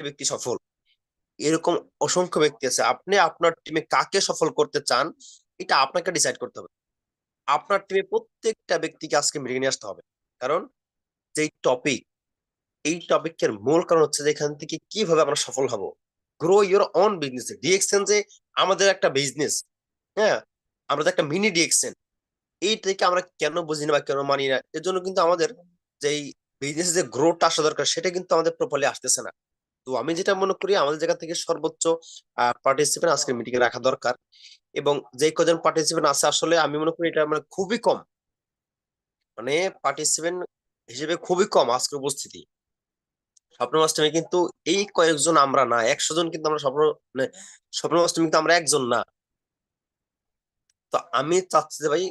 ব্যক্তি সফল, এরকম অসংখ্য ব্যক্তি আছে। আপনি আপনার টিমে কাকে সফল করতে চান এটা আপনাকে ডিসাইড করতে হবে। আপনার টিমে প্রত্যেকটা ব্যক্তিকে আজকে মিটিং নিয়ে আসতে হবে। কারণ যেই টপিক, এই টপিকের মূল কারণ হচ্ছে যে এখান থেকে কিভাবে আমরা সফল হব। Grow your on business. DXN যে আমাদের একটা বিজনেস, হ্যাঁ, আমরা তো একটা মিনি ডিএক্সএন। এইটাকে আমরা কেন বুঝি না বা কেন মানি না, এর জন্য কিন্তু আমাদের যেই বিজনেস যে গ্রোথটা আসা দরকার সেটা কিন্তু আমাদের প্রপারলি আসতেছে না। তো আমি যেটা মনে করি আমাদের জায়গা থেকে সর্বোচ্চ পার্টিসিপেন্ট আজকে মিটিং এ রাখা দরকার। এবং যে কজন পার্টিসিপেন্ট আছে আসলে আমি মনে করি এটা মানে খুবই কম, মানে পার্টিসিপেন্ট হিসেবে খুবই কম আজকের উপস্থিতি। স্বপ্ন অষ্টমী কিন্তু এই কয়েকজন আমরা না, 100 জন কিন্তু আমরা স্বপ্ন, মানে স্বপ্ন অষ্টমী কিন্তু আমরা একজন না। তো আমি চাচ্ছি যে ভাই,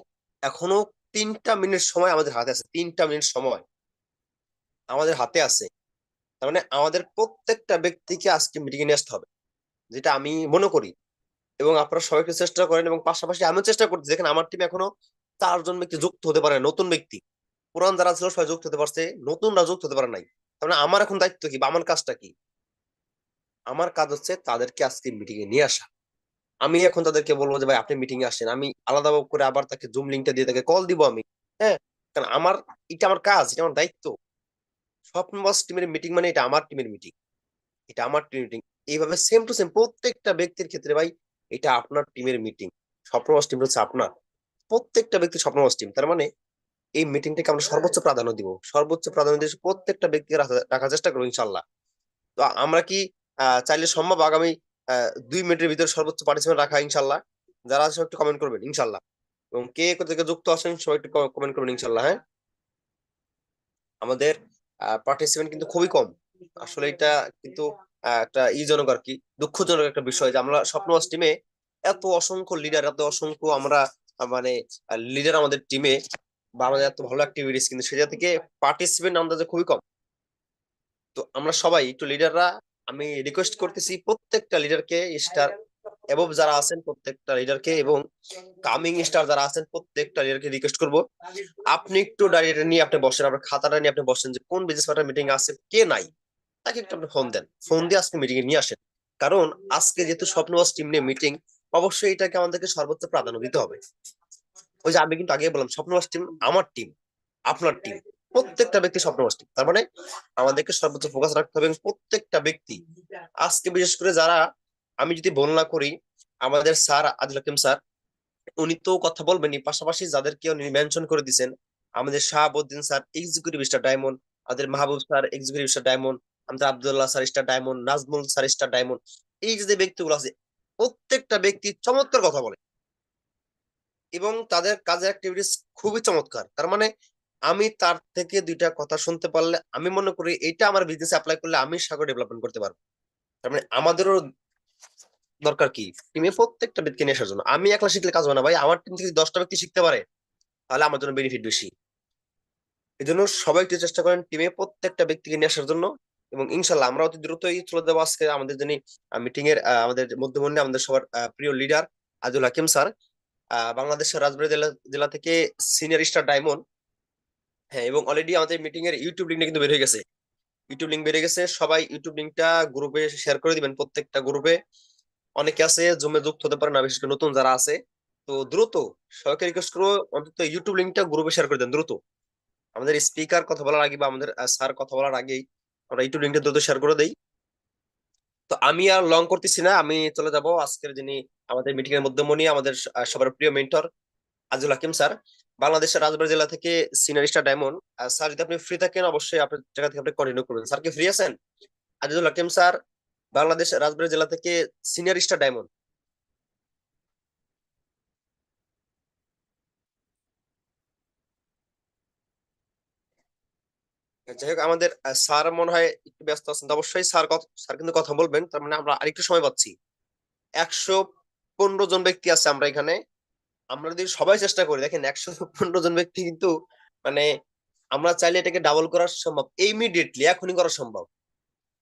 এখনো 3টা মিনিট সময় আমাদের হাতে আছে, 3টা মিনিট সময় আমাদের হাতে আছে। তার মানে আমাদের প্রত্যেকটা ব্যক্তিকে আজকে মিটিং এ নিয়ে আসতে হবে, যেটা আমি মনে করি। এবং আপনারা সবাই একটু চেষ্টা করেন, এবং পাশাপাশি আমিও চেষ্টা করছি। দেখেন আমার টিমে এখনো 4 জন ব্যক্তি যুক্ত হতে পারে, নতুন ব্যক্তি। পুরান যারা ছিল সবাই যুক্ত হতে পারছে, নতুনরা যুক্ত হতে পারে নাই। তার মানে আমার এখন দায়িত্ব কি বা আমার কাজটা কি? আমার কাজ হচ্ছে তাদেরকে আজকে মিটিং এ নিয়ে আসা। আমি এখন তাদেরকে বলবো যে ভাই আপনি মিটিং এ আসেন, আমি আলাদা করে আবার তাকে জুম লিঙ্কটা দিয়ে তাকে কল দিব আমি। হ্যাঁ, কারণ আমার, এটা আমার কাজ, এটা আমার দায়িত্ব। স্বপ্ন বস টিমের মিটিং মানে এটা আমার টিমের মিটিং, এটা আমার টিমের মিটিং। এইভাবে সেম টু সেম প্রত্যেকটা ব্যক্তির ক্ষেত্রে ভাই, এটা আপনার টিমের মিটিং। স্বপ্ন বস টিম হচ্ছে আপনার, প্রত্যেকটা ব্যক্তি স্বপ্ন বস টিম। তার মানে এই মিটিংটাকে আমরা সর্বোচ্চ প্রাধান্য দিব, সর্বোচ্চ প্রাধান্য দিয়ে প্রত্যেকটা ব্যক্তিকে রাখার চেষ্টা করবো ইনশাল্লাহ। তো আমরা কি চাইলে সম্ভব আগামী 2 মিনিটের ভিতরে সর্বোচ্চ পার্টিসিপেন্ট রাখা ইনশাল্লাহ? যারা আছে সবাই একটু কমেন্ট করবেন ইনশাল্লাহ। এবং কে কোথা থেকে যুক্ত আছেন সবাই একটু কমেন্ট করবেন ইনশাল্লাহ, হ্যাঁ। আমাদের পার্টিসিপেন্ট কিন্তু খুবই কম। আসলে এটা কিন্তু একটা ইজনক আর কি, দুঃখজনক একটা বিষয় যে আমরা স্বপ্নবাস টিমে এত অসংখ্য লিডার, এত অসংখ্য আমরা মানে লিডার আমাদের টিমে, বা আমাদের এত ভালো অ্যাক্টিভিটিস, কিন্তু সেটা থেকে পার্টিসিপেন্ট আমাদের খুবই কম। তো আমরা সবাই একটু লিডাররা, আমি রিকোয়েস্ট করতেছি প্রত্যেকটা লিডারকে, স্টার এবং যারা আছেন প্রত্যেকটা লিডারকে, এবং কামিং স্টার যারা আছেন প্রত্যেকটা লিডারকে রিকোয়েস্ট করব, আপনি একটু ডায়েরিটা নিয়ে আপনি বসেন, আপনার খাতাটা নিয়ে আপনি বসেন, যে কোন বিজনেস পার্টনার মিটিং আছে, কে নাই, তাকে একটু আপনি ফোন দেন, ফোন দিয়ে আজকে মিটিং এ নিয়ে আসেন। কারণ আজকে যেহেতু স্বপ্নবাস টিম নিয়ে মিটিং, অবশ্যই এটাকে আমাদেরকে সর্বোচ্চ প্রাধান্য দিতে হবে। ওই যে আমি কিন্তু আগে বললাম স্বপ্নবাস টিম আমার টিম, আপনার টিম, প্রত্যেকটা ব্যক্তি স্বপ্নবাস টিম। তার মানে আমাদেরকে সর্বোচ্চ ফোকাস রাখতে হবে। এবং প্রত্যেকটা ব্যক্তি আজকে বিশেষ করে যারা, আমি যদি বর্ণনা করি, আমাদের স্যার আদিল হাকিম স্যার, উনি তো কথা বলবেনই, পাশাপাশি যাদেরকে উনি মেনশন করে দিয়েছেন, আমাদের Shahabuddin sir executive star diamond, আমাদের মাহবুব স্যার এক্সিকিউটিভ স্টার ডায়মন্ড, আমাদের Abdullah sir star diamond, Nazmul sir star diamond, এই যে ব্যক্তিগুলো আছে, প্রত্যেকটা ব্যক্তি চমৎকার কথা বলে এবং তাদের কাজের অ্যাক্টিভিটিস খুবই চমৎকার। তার মানে আমি তার থেকে 2টা কথা শুনতে পারলে আমি মনে করি এটা আমার বিজনেসে অ্যাপ্লাই করলে আমি সাগর ডেভেলপমেন্ট করতে পারবো। তার মানে আমাদেরও দরকার কি, টিমে প্রত্যেকটা ব্যক্তিকে নিয়ে আসার জন্য। আমি একলা শিখলে কাজ হবে না ভাই, আমার টিম থেকে 10টা ব্যক্তি শিখতে পারে তাহলে আমার জন্য বেনিফিট বেশি। এই জন্য সবাই একটু চেষ্টা করেন টিমে প্রত্যেকটা ব্যক্তিকে নিয়ে আসার জন্য। এবং ইনশাল্লাহ আমরা অতি দ্রুতই চলে যাবো আজকে আমাদের যিনি মিটিং এর আমাদের মধ্যমণি, আমাদের সবার প্রিয় লিডার আজুল হাকিম স্যার, বাংলাদেশের রাজবাড়ী জেলা জেলা থেকে সিনিয়র স্টার ডায়মন্ড। হ্যাঁ, এবং অলরেডি আমাদের মিটিং এর ইউটিউব লিঙ্কটা কিন্তু বের হয়ে গেছে, ইউটিউব লিঙ্ক বেড়ে গেছে। সবাই ইউটিউব লিঙ্কটা গ্রুপে শেয়ার করে দিবেন, প্রত্যেকটা গ্রুপে। অনেকে আছে জুমে যুক্ত হতে পারে না, বিশেষ করে নতুন যারা আছে। তো দ্রুত সবাইকে রিকোয়েস্ট করবো অন্তত ইউটিউব লিঙ্কটা গ্রুপে শেয়ার করে দেন দ্রুত। আমাদের স্পিকার কথা বলার আগে বা আমাদের স্যার কথা বলার আগেই আমরা ইউটিউব লিঙ্কটা দ্রুত শেয়ার করে দেই। তো আমি আর লং করতেছি না, আমি চলে যাব আজকের যিনি আমাদের মিটিং এর মধ্যমণি, আমাদের সবার প্রিয় মেন্টর আজুল হাকিম স্যার, বাংলাদেশের রাজবাড়ী জেলা থেকে সিনিয়র স্টার ডায়মন্ড। স্যার যদি আপনি ফ্রি থাকেন অবশ্যই আপনার জায়গা থেকে আপনি কন্টিনিউ করবেন। স্যার কি ফ্রি আছেন? আজিজুল হাকিম স্যার, বাংলাদেশ রাজবাড়ী জেলা থেকে সিনিয়র স্টার ডায়মন্ড। যাই হোক, আমাদের স্যার মনে হয় একটু ব্যস্ত আছেন, তো অবশ্যই স্যার স্যার কিন্তু কথা বলবেন। তার মানে আমরা আরেকটু সময় পাচ্ছি। 115 জন ব্যক্তি আছে আমরা এখানে। আমরা যদি সবাই চেষ্টা করি, দেখেন 115 জন ব্যক্তি কিন্তু, মানে আমরা চাইলে এটাকে ডাবল করা সম্ভব, ইমিডিয়েটলি এখনই করা সম্ভব।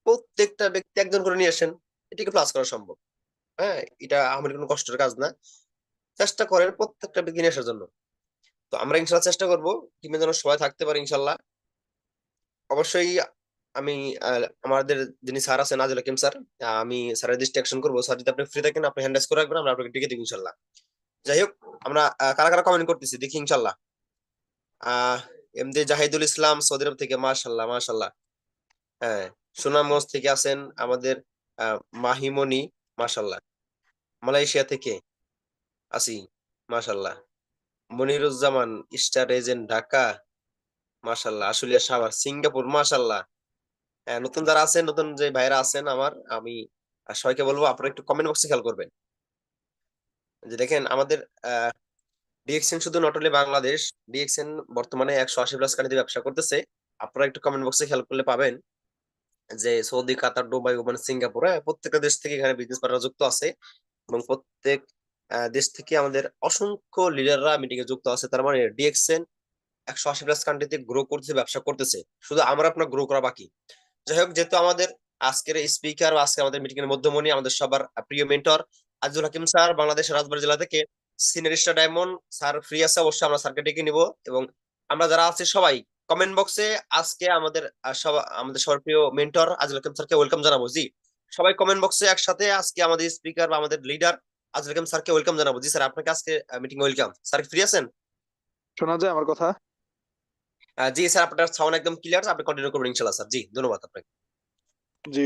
প্রত্যেকটা ব্যক্তি একজন করে নিয়ে আসেন, এটাকে প্লাস করা সম্ভব। হ্যাঁ, এটা আমার কোনো কষ্টের কাজ না। চেষ্টা করেন প্রত্যেকটা ব্যক্তি নিয়ে আসার জন্য। তো আমরা ইনশাল্লাহ চেষ্টা করবো টিমে যেন সবাই থাকতে পারে ইনশাল্লাহ। অবশ্যই আমি আমাদের যিনি স্যার আছেন নাজিল হাকিম স্যার, আমি স্যারের দৃষ্টি আকর্ষণ করবো। স্যার যদি আপনি ফ্রি থাকেন আপনি হ্যান্ড রাইজ করে রাখবেন, আমরা আপনাকে টিকে দিব ইনশাল্লাহ। যাই হোক, আমরা কারা কারা কমেন্ট করতেছি দেখি ইনশাল্লাহ। আহ এমডি জাহিদুল ইসলাম সৌদি আরব থেকে, মাশাল্লাহ মাশাল্লাহ। হ্যাঁ, সুনামগঞ্জ থেকে আছেন আমাদের মাহিমণি, মাশাল্লাহ। মালয়েশিয়া থেকে আছি, মাশাল্লাহ। মনিরুজ্জামান স্টার এজেন্ট ঢাকা, মাশাল্লাহ। আশুলিয়া সাভার সিঙ্গাপুর, মাশাল্লাহ। হ্যাঁ, নতুন যারা আছেন, নতুন যে ভাইরা আছেন আমার, আমি সবাইকে বলবো আপনারা একটু কমেন্ট বক্সে খেয়াল করবেন। যে দেখেন আমাদের ডিএক্সএন শুধু নট অনলি বাংলাদেশ, ডিএক্সএন বর্তমানে 180+ কান্ট্রিতে ব্যবসা করতেছে। আপনারা একটু কমেন্ট বক্সে খেয়াল করলে পাবেন যে সৌদি, কাতার, দুবাই, ওমান, সিঙ্গাপুর, প্রত্যেকটা দেশ থেকে এখানে বিজনেস পার্টনার যুক্ত আছে। এবং প্রত্যেক দেশ থেকে আমাদের অসংখ্য লিডাররা মিটিং এ যুক্ত আছে। তার মানে ডিএক্সএন 180+ কান্ট্রিতে গ্রো করতেছে, ব্যবসা করতেছে। শুধু আমরা আপনার গ্রো করা বাকি। যাই হোক, যেহেতু আমাদের আজকের স্পিকার, আজকে আমাদের মিটিং এর মধ্যমণি, আমাদের সবার প্রিয় মেন্টর আজিজুল হাকিম স্যার, বাংলাদেশের রাজবাড়ী জেলা থেকে, senior star diamond sir free আছে, অবশ্যই আমরা স্যারকে ডেকে নিব। এবং আমরা যারা আছি সবাই কমেন্ট বক্সে আজকে আমাদের আমাদের সবার প্রিয় মেন্টর আজিজুল হাকিম স্যারকে ওয়েলকাম জানাবো। জি, সবাই কমেন্ট বক্সে একসাথে আজকে আমাদের স্পিকার বা আমাদের লিডার আজিজুল হাকিম স্যারকে ওয়েলকাম জানাবো। জি স্যার, আপনাকে আজকে মিটিং ওয়েলকাম। স্যার ফ্রি আছেন? শোনা যায় আমার কথা? জি স্যার, আপনার সাউন্ড একদম ক্লিয়ার, আপনি কন্টিনিউ করবেন ইনশাল্লাহ স্যার। জি, ধন্যবাদ আপনাকে। জি,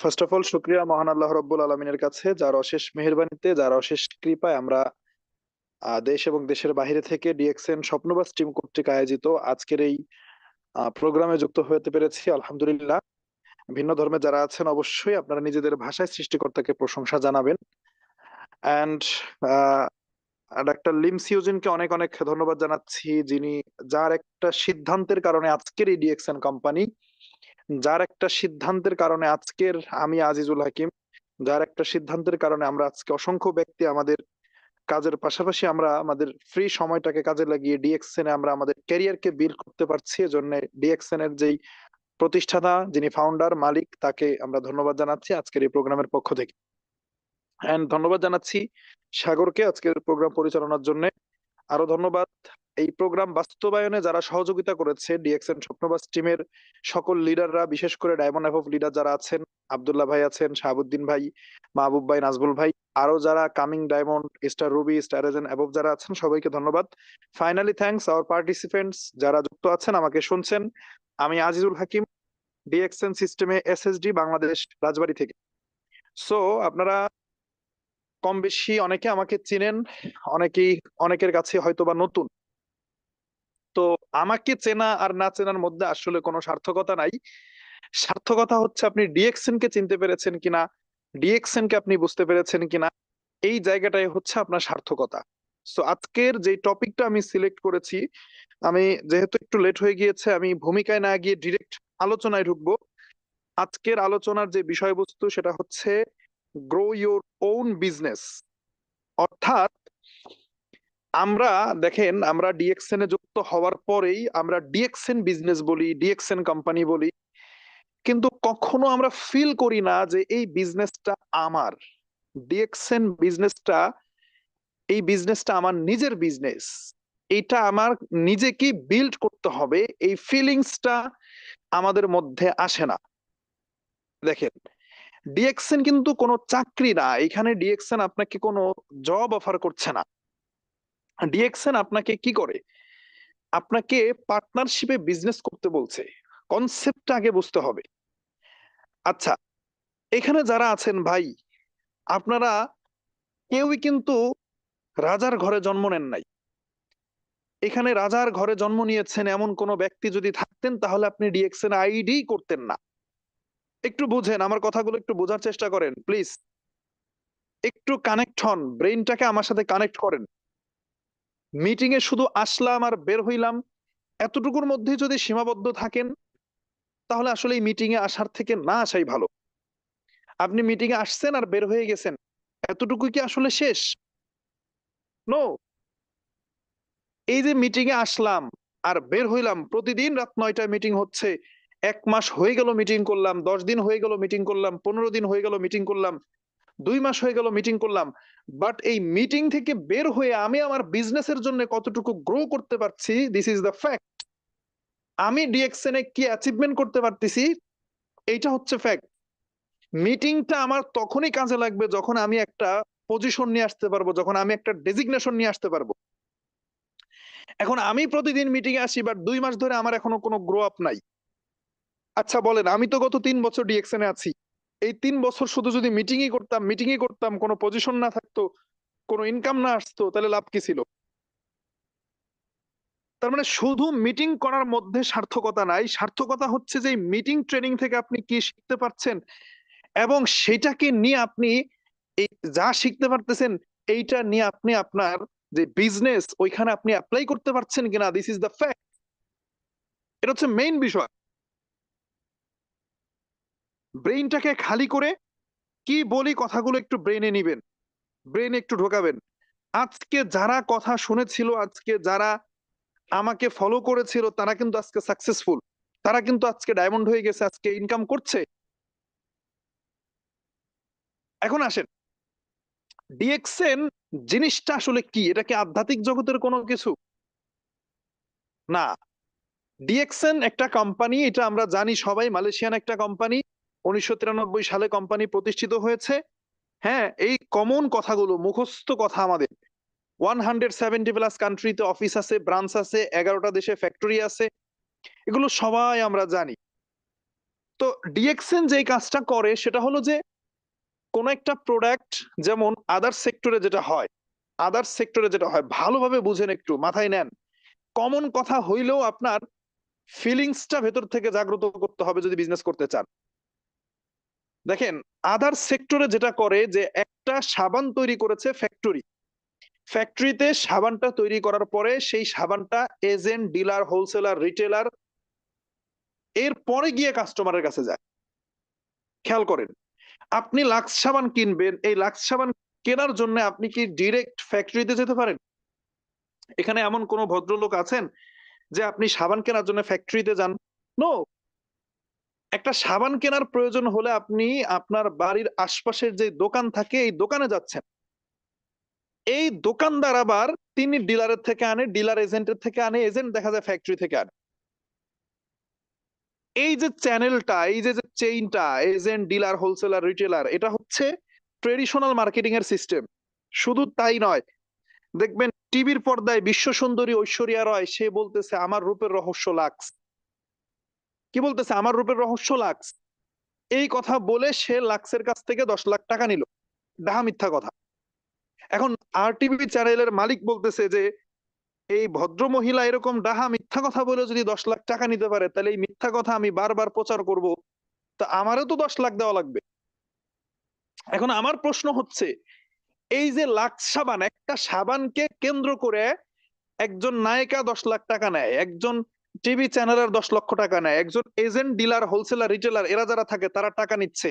ফার্স্ট অফ অল শুক্রিয়া মহান আল্লাহ রব্বুল আলমিনের কাছে, যার অশেষ মেহেরবানিতে, যার অশেষ কৃপায় আমরা দেশ এবং দেশের বাইরে থেকে ডিএক্সএন স্বপ্নবাস টিম কর্তৃক আয়োজিত আজকের এই প্রোগ্রামে যুক্ত হতে পেরেছি। আলহামদুলিল্লাহ। ভিন্ন ধর্মে যারা আছেন অবশ্যই আপনারা নিজেদের ভাষায় সৃষ্টিকর্তাকে প্রশংসা জানাবেন। অ্যান্ড ডাক্তার লিমস ইউজিনকে অনেক অনেক ধন্যবাদ জানাচ্ছি, যিনি যার একটা সিদ্ধান্তের কারণে আজকের এই ডিএক্সএন কোম্পানি, যার একটা সিদ্ধান্তের কারণে আজকের আমি আজিজুল হাকিম, যার একটা সিদ্ধান্তের কারণে আমরা আজকে অসংখ্য ব্যক্তি আমাদের কাজের পাশাপাশি আমরা আমাদের ফ্রি সময়টাকে কাজে লাগিয়ে ডিএক্সএন এ আমরা আমাদের ক্যারিয়ারকে বিল্ড করতে পারছি। এজন্য ডিএক্সএন এর যেই প্রতিষ্ঠাতা, যিনি ফাউন্ডার মালিক, তাকে আমরা ধন্যবাদ জানাচ্ছি আজকের এই প্রোগ্রামের পক্ষ থেকে। এন্ড ধন্যবাদ জানাচ্ছি সাগরকে আজকের প্রোগ্রাম পরিচালনার জন্য। আরো ধন্যবাদ এই প্রোগ্রাম বাস্তবায়নে যারা সহযোগিতা করেছে ডিএক্সএন স্বপ্নবাস টিমের সকল লিডাররা, বিশেষ করে ডায়মন্ড অ্যাপ লিডার যারা আছেন, আব্দুল্লাহ ভাই আছেন, শাহাবুদ্দিন ভাই, মাহবুব ভাই, নাজবুল ভাই, আরো যারা coming diamond, star Ruby, star agent above যারা আছেন, সবাইকে ধন্যবাদ। ফাইনালি থ্যাঙ্কস আওয়ার পার্টিসিপেন্টস যারা যুক্ত আছেন, আমাকে শুনছেন। আমি আজিজুল হাকিম, ডিএক্সএন সিস্টেমে এসএসডি, বাংলাদেশ, রাজবাড়ী থেকে। সো আপনারা কম বেশি অনেকে আমাকে চিনেন, অনেকেই অনেকের কাছে হয়তো বা নতুন। তো আমাকে চেনা আর না চেনার মধ্যে আসলে কোনো সার্থকতা নাই। সার্থকতা হচ্ছে আপনি ডিএক্সএন কে চিনতে পেরেছেন কিনা, ডিএক্সএন কে আপনি বুঝতে পেরেছেন কিনা, এই জায়গাটাই হচ্ছে আপনার সার্থকতা। সো আজকের যে টপিকটা আমি সিলেক্ট করেছি, আমি যেহেতু একটু লেট হয়ে গিয়েছে, আমি ভূমিকায় না গিয়ে ডিরেক্ট আলোচনায় ঢুকবো। আজকের আলোচনার যে বিষয়বস্তু সেটা হচ্ছে গ্রো ইউর ওন বিজনেস। অর্থাৎ আমরা দেখেন, আমরা ডিএক্সএন এ যুক্ত হওয়ার পরেই আমরা ডিএক্সএন বিজনেস বলি, ডিএক্সএন কোম্পানি বলি, কিন্তু কখনো আমরা ফিল করি না যে এই বিজনেসটা আমার, ডিএক্সএন বিজনেসটা, এই বিজনেসটা আমার নিজের বিজনেস, এটা আমার নিজেকে বিল্ড করতে হবে, এই ফিলিংসটা আমাদের মধ্যে আসে না। দেখেন, ডিএক্সএন কিন্তু কোনো চাকরি না, এখানে ডিএক্সএন আপনাকে কোনো জব অফার করছে না। ডিএক্সএন আপনাকে কি করে, আপনাকে পার্টনারশিপে বিজনেস করতে বলছে। কনসেপ্টটা আগে বুঝতে হবে। আচ্ছা, এখানে যারা আছেন ভাই, আপনারা কেউই কিন্তু রাজার ঘরে জন্ম নেন নাই। এখানে রাজার ঘরে জন্ম নিয়েছেন এমন কোন ব্যক্তি যদি থাকতেন, তাহলে আপনি ডিএক্সএন আইডি করতেন না। একটু বুঝেন আমার কথাগুলো, একটু বোঝার চেষ্টা করেন প্লিজ। একটু কানেক্ট হন, ব্রেইনটাকে আমার সাথে কানেক্ট করেন। মিটিং এ শুধু আসলাম আর বের হইলাম, এতটুকুর মধ্যে যদি সীমাবদ্ধ থাকেন, তাহলে আসলে এই মিটিং এ আসার থেকে না আসাই ভালো। আপনি মিটিং এ আসছেন আর বের হয়ে গেছেন, এতটুকু কি আসলে শেষ? নো। এই যে মিটিং এ আসলাম আর বের হইলাম, প্রতিদিন রাত 9টায় মিটিং হচ্ছে, 1 মাস হয়ে গেল মিটিং করলাম, 10 দিন হয়ে গেল মিটিং করলাম, 15 দিন হয়ে গেল মিটিং করলাম, 2 মাস হয়ে গেল মিটিং করলাম, বাট এই মিটিং থেকে বের হয়ে আমি আমার বিজনেসের জন্য কতটুকু গ্রো করতে পারছি, দিস ইজ দ্য ফ্যাক্ট। আমি ডিএক্সএন এ কি অ্যাচিভমেন্ট করতে পারতেছি, এইটা হচ্ছে ফ্যাক্ট। মিটিংটা আমার তখনই কাজে লাগবে যখন আমি একটা পজিশন নিয়ে আসতে পারবো, যখন আমি একটা ডেজিগনেশন নিয়ে আসতে পারবো। এখন আমি প্রতিদিন মিটিং এ আসি, বাট 2 মাস ধরে আমার এখনো কোনো গ্রো আপ নাই। আচ্ছা বলেন, আমি তো গত 3 বছর ডিএক্সএন এ আছি। এই 3 বছর শুধু যদি মিটিংই করতাম, কোনো পজিশন না থাকতো, কোনো ইনকাম না আসতো, তাহলে লাভ কি ছিল? তার মানে শুধু মিটিং করার মধ্যে সার্থকতা নাই, সার্থকতা হচ্ছে যে মিটিং ট্রেনিং থেকে আপনি কি শিখতে পারছেন, এবং সেটাকে নিয়ে আপনি এই যা শিখতে পারতেছেন এইটা নিয়ে আপনি আপনার যে বিজনেস ওইখানে আপনি অ্যাপ্লাই করতে পারছেন কিনা, দিস ইজ দ্য ফ্যাক্ট। এটা হচ্ছে মেইন বিষয়। ব্রেইনটাকে খালি করে কি বলি কথাগুলো একটু ব্রেনে নিবেন, ব্রেনে একটু ঢোকাবেন। আজকে যারা কথা শুনেছিল, আজকে যারা আমাকে ফলো করেছিল, তারা কিন্তু আজকে সাকসেসফুল, তারা কিন্তু আজকে ডায়মন্ড হয়ে গেছে, আজকে ইনকাম করছে। এখন আসেন, ডিএক্সএন জিনিসটা আসলে কি? এটা কি আধ্যাত্মিক জগতের কোনো কিছু? না। ডিএক্সএন একটা কোম্পানি, এটা আমরা জানি সবাই, মালয়েশিয়ান একটা কোম্পানি। 1993 সালে কোম্পানি প্রতিষ্ঠিত হয়েছে। হ্যাঁ, এই কমন কথাগুলো মুখস্থ কথা আমাদের। 170 প্লাস কান্ট্রিতে অফিস আছে, ব্রাঞ্চ আছে, 11টা দেশে ফ্যাক্টরি আছে, এগুলো সবাই আমরা জানি। তো ডিএক্সএন যে কাজটা করে সেটা হলো যে কোন একটা প্রোডাক্ট, যেমন আদার সেক্টরে যেটা হয় ভালোভাবে বুঝেন, একটু মাথায় নেন। কমন কথা হইলেও আপনার ফিলিংসটা ভেতর থেকে জাগ্রত করতে হবে যদি বিজনেস করতে চান। দেখেন, আদার সেক্টরে যেটা করে যে একটা সাবান তৈরি করেছে ফ্যাক্টরিতে সাবানটা তৈরি করার পরে সেই সাবানটা এজেন্ট, ডিলার, হোলসেলার, রিটেলার, এর পরে গিয়ে কাস্টমারের কাছে যায়। খেয়াল করেন, আপনি লাক্স সাবান কিনবেন, এই লাক্স সাবান কেনার জন্য আপনি কি ডিরেক্ট ফ্যাক্টরিতে যেতে পারেন? এখানে এমন কোন ভদ্রলোক আছেন যে আপনি সাবান কেনার জন্য ফ্যাক্টরিতে যান? নো। একটা সাবান কেনার প্রয়োজন হলে আপনি আপনার বাড়ির আশপাশের যে দোকান থাকে এই দোকানে যাচ্ছেন। এই দোকানদার আবার তিনি ডিলারের থেকে আনে, ডিলার এজেন্টের থেকে আনে, এজেন্ট দেখা যায় ফ্যাক্টরি থেকে আনে। এই যে চ্যানেলটা, এই যে চেইনটা, এজেন্ট, ডিলার, হোলসেলার, রিটেলার, এটা হচ্ছে ট্রেডিশনাল মার্কেটিং এর সিস্টেম। শুধু তাই নয়, দেখবেন টিভির পর্দায় বিশ্ব সুন্দরী ঐশ্বরিয়া রয় সে বলতেছে আমার রূপের রহস্য লাক্স। কি বলতেছে? আমার রূপের রহস্য লাক্স। এই কথা বলে সে লাক্সের কাছ থেকে 10 লাখ টাকা নিল। ডাহা মিথ্যা কথা। এখন আরটিভি চ্যানেলের মালিক বলতেছে যে এই ভদ্র মহিলা এরকম ডাহা মিথ্যা কথা বলে যদি 10 লাখ টাকা নিতে পারে, তাহলে এই মিথ্যা কথা আমি বারবার প্রচার করব, তা আমারও তো 10 লাখ দেওয়া লাগবে। এখন আমার প্রশ্ন হচ্ছে, এই যে লাক্স সাবান, একটা সাবানকে কেন্দ্র করে একজন নায়িকা 10 লাখ টাকা নেয়, একজন টিভি চ্যানেলের 10 লক্ষ টাকা নেয়, একজন এজেন্ট, ডিলার, হোলসেলার, রিটেলার এরা যারা থাকে তারা টাকা নিচ্ছে।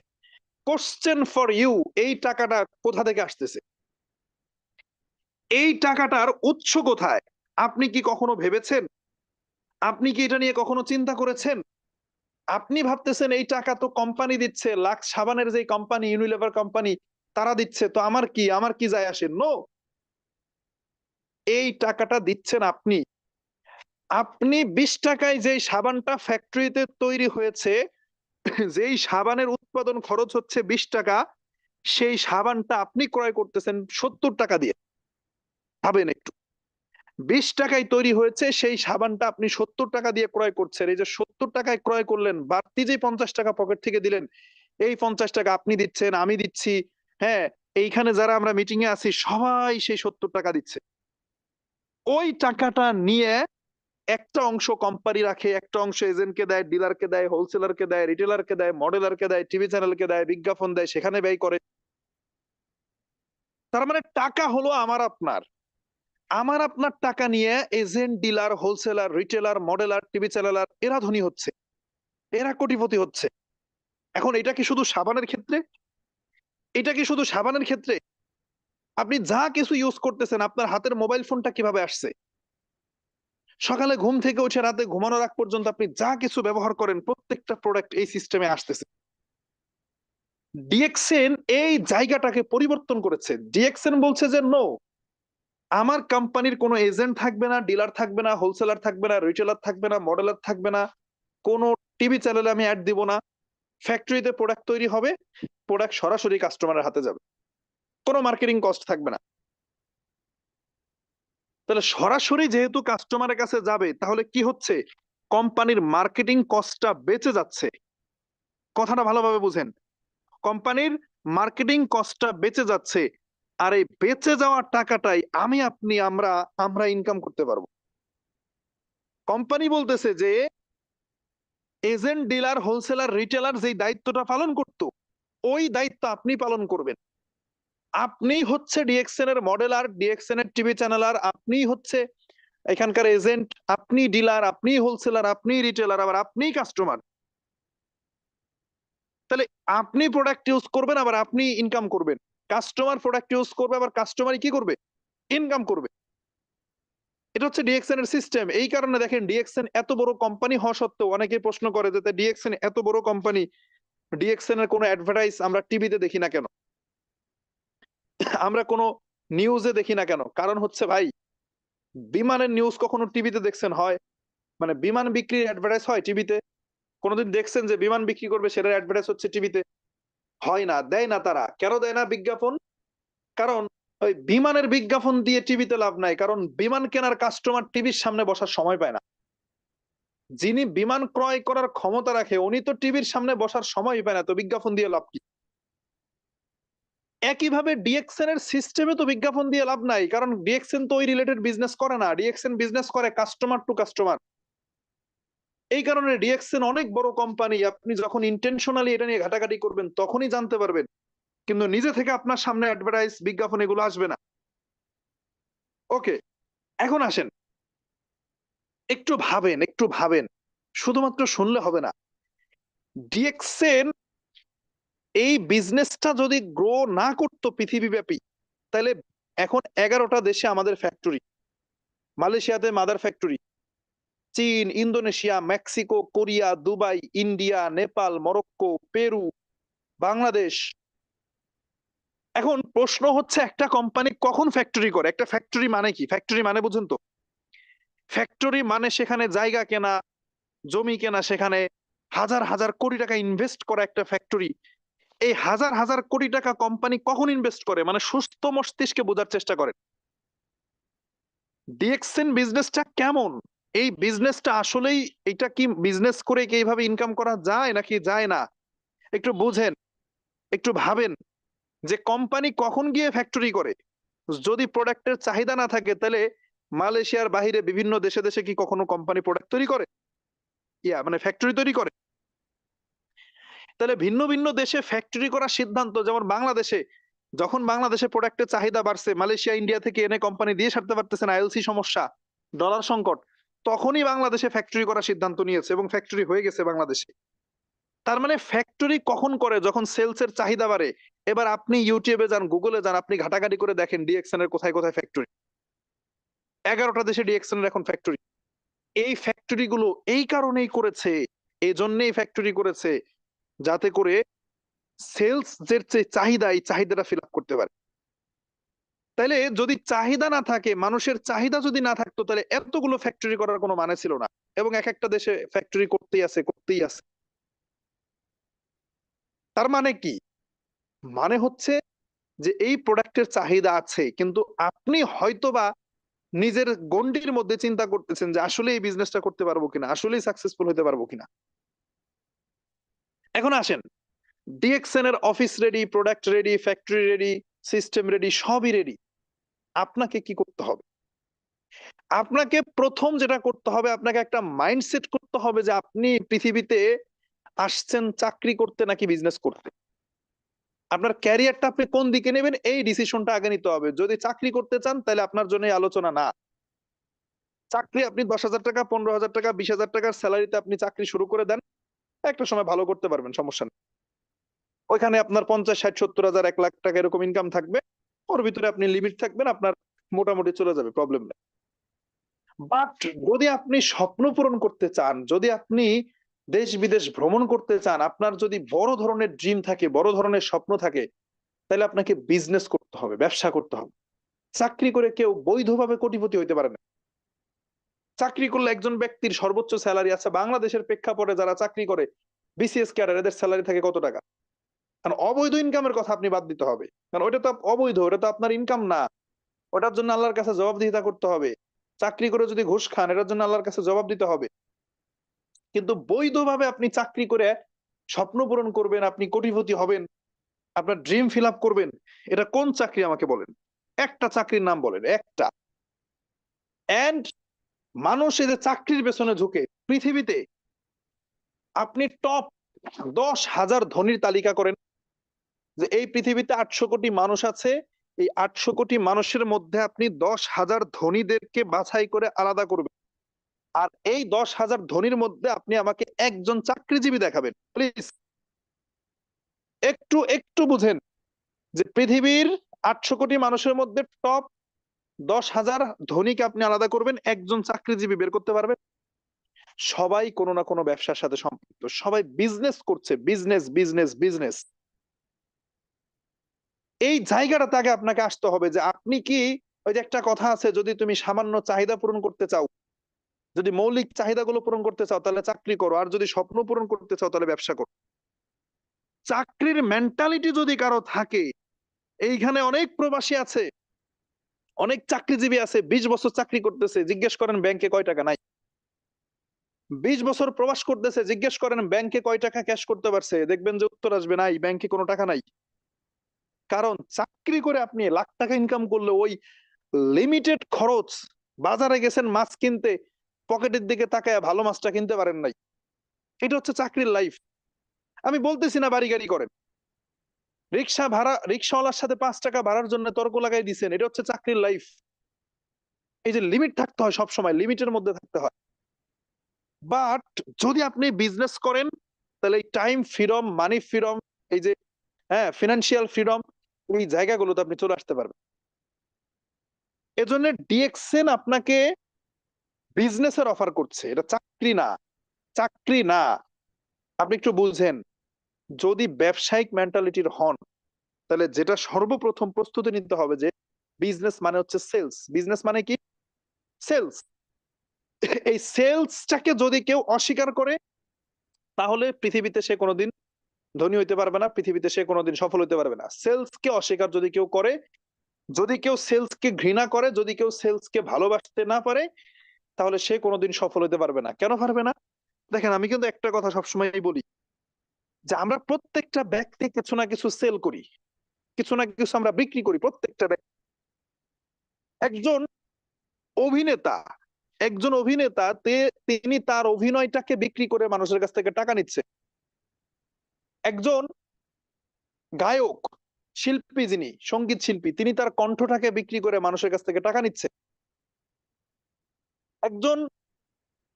কোশ্চেন ফর ইউ, এই টাকাটা কোথা থেকে আসতেছে? এই টাকাটার উৎস কোথায়? আপনি কি কখনো ভেবেছেন? আপনি কি এটা নিয়ে কখনো চিন্তা করেছেন? আপনি ভাবতেছেন এই টাকা তো কোম্পানি দিচ্ছে, লাক্স সাবানের যে কোম্পানি, ইউনিলিভার কোম্পানি, তারা দিচ্ছে, তো আমার কি যায় আসে? নো। এই টাকাটা দিচ্ছেন আপনি। আপনি 20 টাকায় যেই সাবানটা ফ্যাক্টরিতে তৈরি হয়েছে, যেই সাবানের উৎপাদন খরচ হচ্ছে 20 টাকা, সেই সাবানটা আপনি ক্রয় করতেছেন 70 টাকা দিয়ে। ভাবেন একটু, 20 টাকায় তৈরি হয়েছে সেই সাবানটা আপনি 70 টাকা দিয়ে ক্রয় করছেন। এই যে 70 টাকায় ক্রয় করলেন, বাড়তি যে 50 টাকা পকেট থেকে দিলেন, এই 50 টাকা আপনি দিচ্ছেন, আমি দিচ্ছি। হ্যাঁ, এইখানে যারা আমরা মিটিং এ আছি সবাই সেই 70 টাকা দিচ্ছে। ওই টাকাটা নিয়ে একটা অংশ কোম্পানি রাখে, একটা অংশ এজেন্টকে দেয়, ডিলারকে দেয়, হোলসেলারকে দেয়, রিটেলারকে দেয়, মডেলারকে দেয়, টিভি চ্যানেলকে দেয়, বিজ্ঞাপন দেয়, সেখানে ব্যয় করে। তার মানে টাকা হলো আমার আপনার। আমার আপনার টাকা নিয়ে agent, dealer, wholesaler, retailer, মডেলার, TV চ্যানেলার এরা ধনী হচ্ছে, এরা কোটিপতি হচ্ছে। এখন এটা কি শুধু সাবানের ক্ষেত্রে? এটা কি শুধু সাবানের ক্ষেত্রে? আপনি যা কিছু ইউজ করতেছেন, আপনার হাতের মোবাইল ফোনটা কিভাবে আসছে? সকালে ঘুম থেকে উঠে রাতে ঘুমানোর আগ পর্যন্ত আপনি যা কিছু ব্যবহার করেন, প্রত্যেকটা প্রোডাক্ট এই সিস্টেমে আসতেছে। ডিএক্সএন এই জায়গাটাকে পরিবর্তন করেছে। ডিএক্সএন বলছে যে নো, আমার কোম্পানির কোনো এজেন্ট থাকবে না, ডিলার থাকবে না, হোলসেলার থাকবে না, রিটেলার থাকবে না, মডেলার থাকবে না, কোনো টিভি চ্যানেলে আমি অ্যাড দিব না। ফ্যাক্টরিতে প্রোডাক্ট তৈরি হবে, প্রোডাক্ট সরাসরি কাস্টমারের হাতে যাবে, কোনো মার্কেটিং কস্ট থাকবে না। তাহলে সরাসরি যেহেতু কাস্টমারের কাছে যাবে, তাহলে কি হচ্ছে, কোম্পানির মার্কেটিং কস্টটা বেঁচে যাচ্ছে। কথাটা ভালোভাবে বুঝেন, কোম্পানির মার্কেটিং কস্টটা বেঁচে যাচ্ছে, আর এই বেঁচে যাওয়ার টাকাটাই আমি আপনি আমরা আমরা ইনকাম করতে পারবো। কোম্পানি বলতেছে যে এজেন্ট, ডিলার, হোলসেলার, রিটেলার যেই দায়িত্বটা পালন করত, ওই দায়িত্ব আপনি পালন করবেন। আপনি হচ্ছে ডিএক্সএন এর মডেলার, ডিএক্সএন এর টিভি চ্যানেলার, আপনি হচ্ছে এখানকার এজেন্ট, আপনি ডিলার, আপনি হোলসেলার, আপনি রিটেলার, আবার আপনি কাস্টমার। তাহলে আপনি প্রোডাক্ট ইউজ করবেন, আবার আপনি ইনকাম করবেন। কাস্টমার প্রোডাক্ট ইউজ করবে, আবার কাস্টমারই কি করবে, ইনকাম করবে। এটা হচ্ছে ডিএক্সএন এর সিস্টেম। এই কারণে দেখেন ডিএক্সএন এত বড় কোম্পানি হওয়া সত্ত্বেও অনেকে প্রশ্ন করে যে ডিএক্সএন এত বড় কোম্পানি, ডিএক্সএন এর কোনো অ্যাডভার্টাইজ আমরা টিভিতে দেখি না কেন, আমরা কোনো নিউজে দেখি না কেন? কারণ হচ্ছে ভাই, বিমানের নিউজ কখনো টিভিতে দেখছেন হয়? মানে বিমান বিক্রির অ্যাডভার্টাইজ হয় টিভিতে? কোনোদিন দেখছেন যে বিমান বিক্রি করবে সেটার অ্যাডভার্টাইজ হচ্ছে টিভিতে? হয় না, দেয় না। তারা কেন দেয় না বিজ্ঞাপন? কারণ ওই বিমানের বিজ্ঞাপন দিয়ে টিভিতে লাভ নাই, কারণ বিমান কেনার কাস্টমার টিভির সামনে বসার সময় পায় না। যিনি বিমান ক্রয় করার ক্ষমতা রাখে উনি তো টিভির সামনে বসার সময় পায় না, তো বিজ্ঞাপন দিয়ে লাভ কি? একইভাবে ডিএক্সএন এর সিস্টেমে তো বিজ্ঞাপন দিয়ে লাভ নাই, কারণ ডিএক্সএন তো ওই রিলেটেড বিজনেস করে না। ডিএক্সএন বিজনেস করে কাস্টমার টু কাস্টমার। এই কারণে ডিএক্সএন অনেক বড় কোম্পানি, আপনি যখন ইন্টেনশনালি এটা নিয়ে ঘাটাঘাটি করবেন তখনই জানতে পারবেন, কিন্তু নিজে থেকে আপনার সামনে অ্যাডভার্টাইজ, বিজ্ঞাপন এগুলো আসবে না। ওকে, এখন আসেন, একটু ভাবেন, একটু ভাবেন, শুধুমাত্র শুনলে হবে না। ডিএক্সএন এই বিজনেসটা যদি গ্রো না করতো পৃথিবীব্যাপী, তাহলে এখন 11টা দেশে আমাদের ফ্যাক্টরি, মালয়েশিয়াতে মাদার ফ্যাক্টরি, চীন, Indonesia, Mexico, Korea, Dubai, India, Nepal, Morocco, Peru, Bangladesh. এখন প্রশ্ন হচ্ছে, একটা কোম্পানি কখন ফ্যাক্টরি করে? একটা ফ্যাক্টরি মানে কি? ফ্যাক্টরি মানে বুঝুন তো, ফ্যাক্টরি মানে সেখানে জায়গা কেনা, জমি কেনা, সেখানে হাজার হাজার কোটি টাকা ইনভেস্ট করা একটা ফ্যাক্টরি। এই হাজার হাজার কোটি টাকা কোম্পানি কখন ইনভেস্ট করে? মানে সুস্থ মস্তিষ্কে বোঝার চেষ্টা করেন, ডিএক্সএন বিজনেসটা কেমন? এই বিজনেসটা আসলেই, এটা কি বিজনেস করে কি এইভাবে ইনকাম করা যায় নাকি যায় না? একটু বুঝেন, একটু ভাবেন যে কোম্পানি কখন গিয়ে ফ্যাক্টরি করে। যদি প্রোডাক্টের চাহিদা না থাকে, তাহলে মালয়েশিয়ার বাহিরে বিভিন্ন দেশে দেশে কি কখনো কোম্পানি প্রোডাক্ট তৈরি করে, মানে ফ্যাক্টরি তৈরি করে? তাহলে ভিন্ন ভিন্ন দেশে ফ্যাক্টরি করার সিদ্ধান্ত, যেমন বাংলাদেশে, যখন বাংলাদেশে প্রোডাক্টের চাহিদা বাড়ছে, মালয়েশিয়া, ইন্ডিয়া থেকে এনে কোম্পানি দিয়ে সারতে পারতেছে না, আইএলসি সমস্যা, ডলার সংকট, তখনই বাংলাদেশে ফ্যাক্টরি করার সিদ্ধান্ত নিয়েছে এবং ফ্যাক্টরি হয়ে গেছে বাংলাদেশে। তার মানে ফ্যাক্টরি কখন করে? যখন সেলস এর চাহিদা বাড়ে। এবার আপনি ইউটিউবে যান, গুগলে যান, আপনি ঘাটাঘাটি করে দেখেন ডিএক্সএন এর কোথায় কোথায় ফ্যাক্টরি। 11টা দেশে ডিএক্সএন এর এখন ফ্যাক্টরি। এই ফ্যাক্টরি গুলো এই কারণেই করেছে, এই জন্যই ফ্যাক্টরি করেছে, যাতে করে সেলস যে চাহিদা, এই চাহিদাটা ফিল আপ করতে পারে। তাইলে যদি চাহিদা না থাকে, মানুষের চাহিদা যদি না থাকতো, তাহলে এতগুলো ফ্যাক্টরি করার কোনো মানে ছিল না। এবং এক একটা দেশে ফ্যাক্টরি করতেই আছে, করতেই আছে। তার মানে কি? মানে হচ্ছে যে এই প্রোডাক্টের চাহিদা আছে, কিন্তু আপনি হয়তোবা নিজের গণ্ডির মধ্যে চিন্তা করতেছেন যে আসলে এই বিজনেসটা করতে পারবো কিনা, আসলেই সাকসেসফুল হতে পারবো কিনা। এখন আসেন, ডিএক্সএন এর office ready, product ready, factory ready, system ready, সবই রেডি। আপনাকে কি করতে হবে? আপনাকে প্রথম যেটা করতে হবে, আপনাকে একটা মাইন্ডসেট করতে হবে যে আপনি পৃথিবীতে আসছেন চাকরি করতে নাকি বিজনেস করতে। আপনার ক্যারিয়ারটা আপনি কোন দিকে নেবেন, এই ডিসিশনটা আগে নিতে হবে। যদি চাকরি করতে চান, তাহলে আপনার জন্য এই আলোচনা না। চাকরি আপনি 10,000 টাকা, 15,000 টাকা, 20,000 টাকার স্যালারিতে আপনি চাকরি শুরু করে দেন, একটা সময় ভালো করতে পারবেন, সমস্যা নেই। ওইখানে আপনার 50, 60, 70,000, 1 লাখ টাকা এরকম ইনকাম থাকবে। ওর ভিতরে আপনি লিমিট থাকবেন, আপনার মোটামুটি চলে যাবে, প্রবলেম নেই। বাট যদি আপনি স্বপ্ন পূরণ করতে চান, যদি আপনি দেশ বিদেশ ভ্রমণ করতে চান, আপনার যদি বড় ধরনের ড্রিম থাকে, বড় ধরনের স্বপ্ন থাকে, তাহলে আপনাকে বিজনেস করতে হবে, ব্যবসা করতে হবে। চাকরি করে কেউ বৈধভাবে কোটিপতি হইতে পারে না। চাকরি করলে একজন ব্যক্তির সর্বোচ্চ স্যালারি আছে বাংলাদেশের প্রেক্ষাপটে, যারা চাকরি করে বিসিএস ক্যাডার, এদের স্যালারি থাকে কত টাকা? কারণ অবৈধ ইনকামের কথা আপনি বাদ দিতে হবে, কারণ ওটা তো অবৈধ, ওটা তো আপনার ইনকাম না। ওটার জন্য আল্লাহর কাছে জবাবদিহিতা করতে হবে। চাকরি করে যদি ঘুষ খান, এটার জন্য আল্লাহর কাছে জবাব দিতে হবে। কিন্তু বৈধভাবে আপনি চাকরি করে স্বপ্ন পূরণ করবেন, আপনি কোটিপতি হবেন, আপনার ড্রিম ফিল আপ করবেন, এটা কোন চাকরি আমাকে বলেন? একটা চাকরির নাম বলেন, একটা। এন্ড মানুষ এই যে চাকরির পেছনে ঝুঁকে পৃথিবীতে, আপনি টপ 10,000 ধনীর তালিকা করেন, যে এই পৃথিবীতে 800 কোটি মানুষ আছে, এই 800 কোটি মানুষের মধ্যে আপনি 10,000 ধনীদেরকে বাছাই করে আলাদা করবেন। আর এই 10,000 ধনীর মধ্যে আপনি আমাকে একজন চাকরিজীবী দেখাবেন প্লিজ। একটু একটু বুঝেন যে পৃথিবীর 800 কোটি মানুষের মধ্যে টপ 10,000 ধনীকে আপনি আলাদা করবেন, একজন চাকরিজীবী বের করতে পারবেন? সবাই কোনো না কোনো ব্যবসার সাথে সম্পৃক্ত, সবাই বিজনেস করছে, বিজনেস বিজনেস বিজনেস। এই জায়গাটাতে আগে আপনাকে আসতে হবে যে আপনি কি, ওই যে একটা কথা আছে, যদি তুমি সামান্য চাহিদা পূরণ করতে চাও, যদি মৌলিক চাহিদাগুলো পূরণ করতে চাও তাহলে চাকরি করো, আর যদি স্বপ্ন পূরণ করতে চাও তাহলে ব্যবসা করো। চাকরির মেন্টালিটি যদি কারো থাকে, এইখানে অনেক প্রবাসী আছে, অনেক চাকরিজীবী আছে, 20 বছর চাকরি করতেছে, জিজ্ঞেস করেন ব্যাংকে কয় টাকা নাই। 20 বছর প্রবাস করতেছে, জিজ্ঞেস করেন ব্যাংকে কয় টাকা ক্যাশ করতে পারছে, দেখবেন যে উত্তর আসবে নাই, ব্যাংকে কোনো টাকা নাই। কারণ চাকরি করে আপনি লাখ টাকা ইনকাম করলে ওই লিমিটেড খরচ, বাজারে গেছেন মাছ কিনতে, পকেটের দিকে তাকায় ভালো মাছটা কিনতে পারেন নাই। এটা হচ্ছে চাকরির লাইফ। আমি বলতেছি না বাড়ি গাড়ি করেন, রিক্সা ভাড়া, রিক্সাওয়ালার সাথে 5 টাকা ভাড়ার জন্য তর্ক লাগাই দিচ্ছেন, এটা হচ্ছে চাকরির লাইফ। এই যে লিমিট থাকতে হয়, সব সময় লিমিটের মধ্যে থাকতে হয়। বাট যদি আপনি বিজনেস করেন, তাহলে এই টাইম ফ্রিডম, মানি ফ্রিডম, এই যে হ্যাঁ ফিনান্সিয়াল ফ্রিডম, এই জায়গাগুলোতে আপনি চলে আসতে পারবেন। এজন্য ডিএক্সএন আপনাকে বিজনেসের অফার করছে, এটা চাকরি না, চাকরি না। আপনি একটু বুঝেন, যদি ব্যবসায়িক মেন্টালিটির হন, তাহলে যেটা সর্বপ্রথম প্রস্তুতি নিতে হবে যে বিজনেস মানে হচ্ছে সেলস। বিজনেস মানে কি? সেলস। এই সেলসটাকে যদি কেউ অস্বীকার করে, তাহলে পৃথিবীতে সে কোনোদিন ধনী হইতে পারবে না, পৃথিবীতে সে কোনোদিন সফল হইতে পারবে না। সেলস কে অস্বীকার যদি কেউ করে, যদি কেউ সেলস কে ঘৃণা করে, যদি কেউ সেলস কে ভালোবাসতে না পারে, তাহলে সে কোনোদিন সফল হতে পারবে না। কেন পারবে না? দেখেন, আমি কিন্তু একটা কথা সবসময় বলি, যে আমরা প্রত্যেকটা ব্যক্তি কিছু না কিছু সেল করি, কিছু না কিছু আমরা বিক্রি করি, প্রত্যেকটা ব্যক্তি। একজন অভিনেতা, একজন অভিনেতা তিনি তার অভিনয়টাকে বিক্রি করে মানুষের কাছ থেকে টাকা নিচ্ছে। একজন গায়ক, শিল্পী, যিনি সঙ্গীত শিল্পী, তিনি তার কণ্ঠটাকে বিক্রি করে মানুষের কাছ থেকে টাকা নিচ্ছে। একজন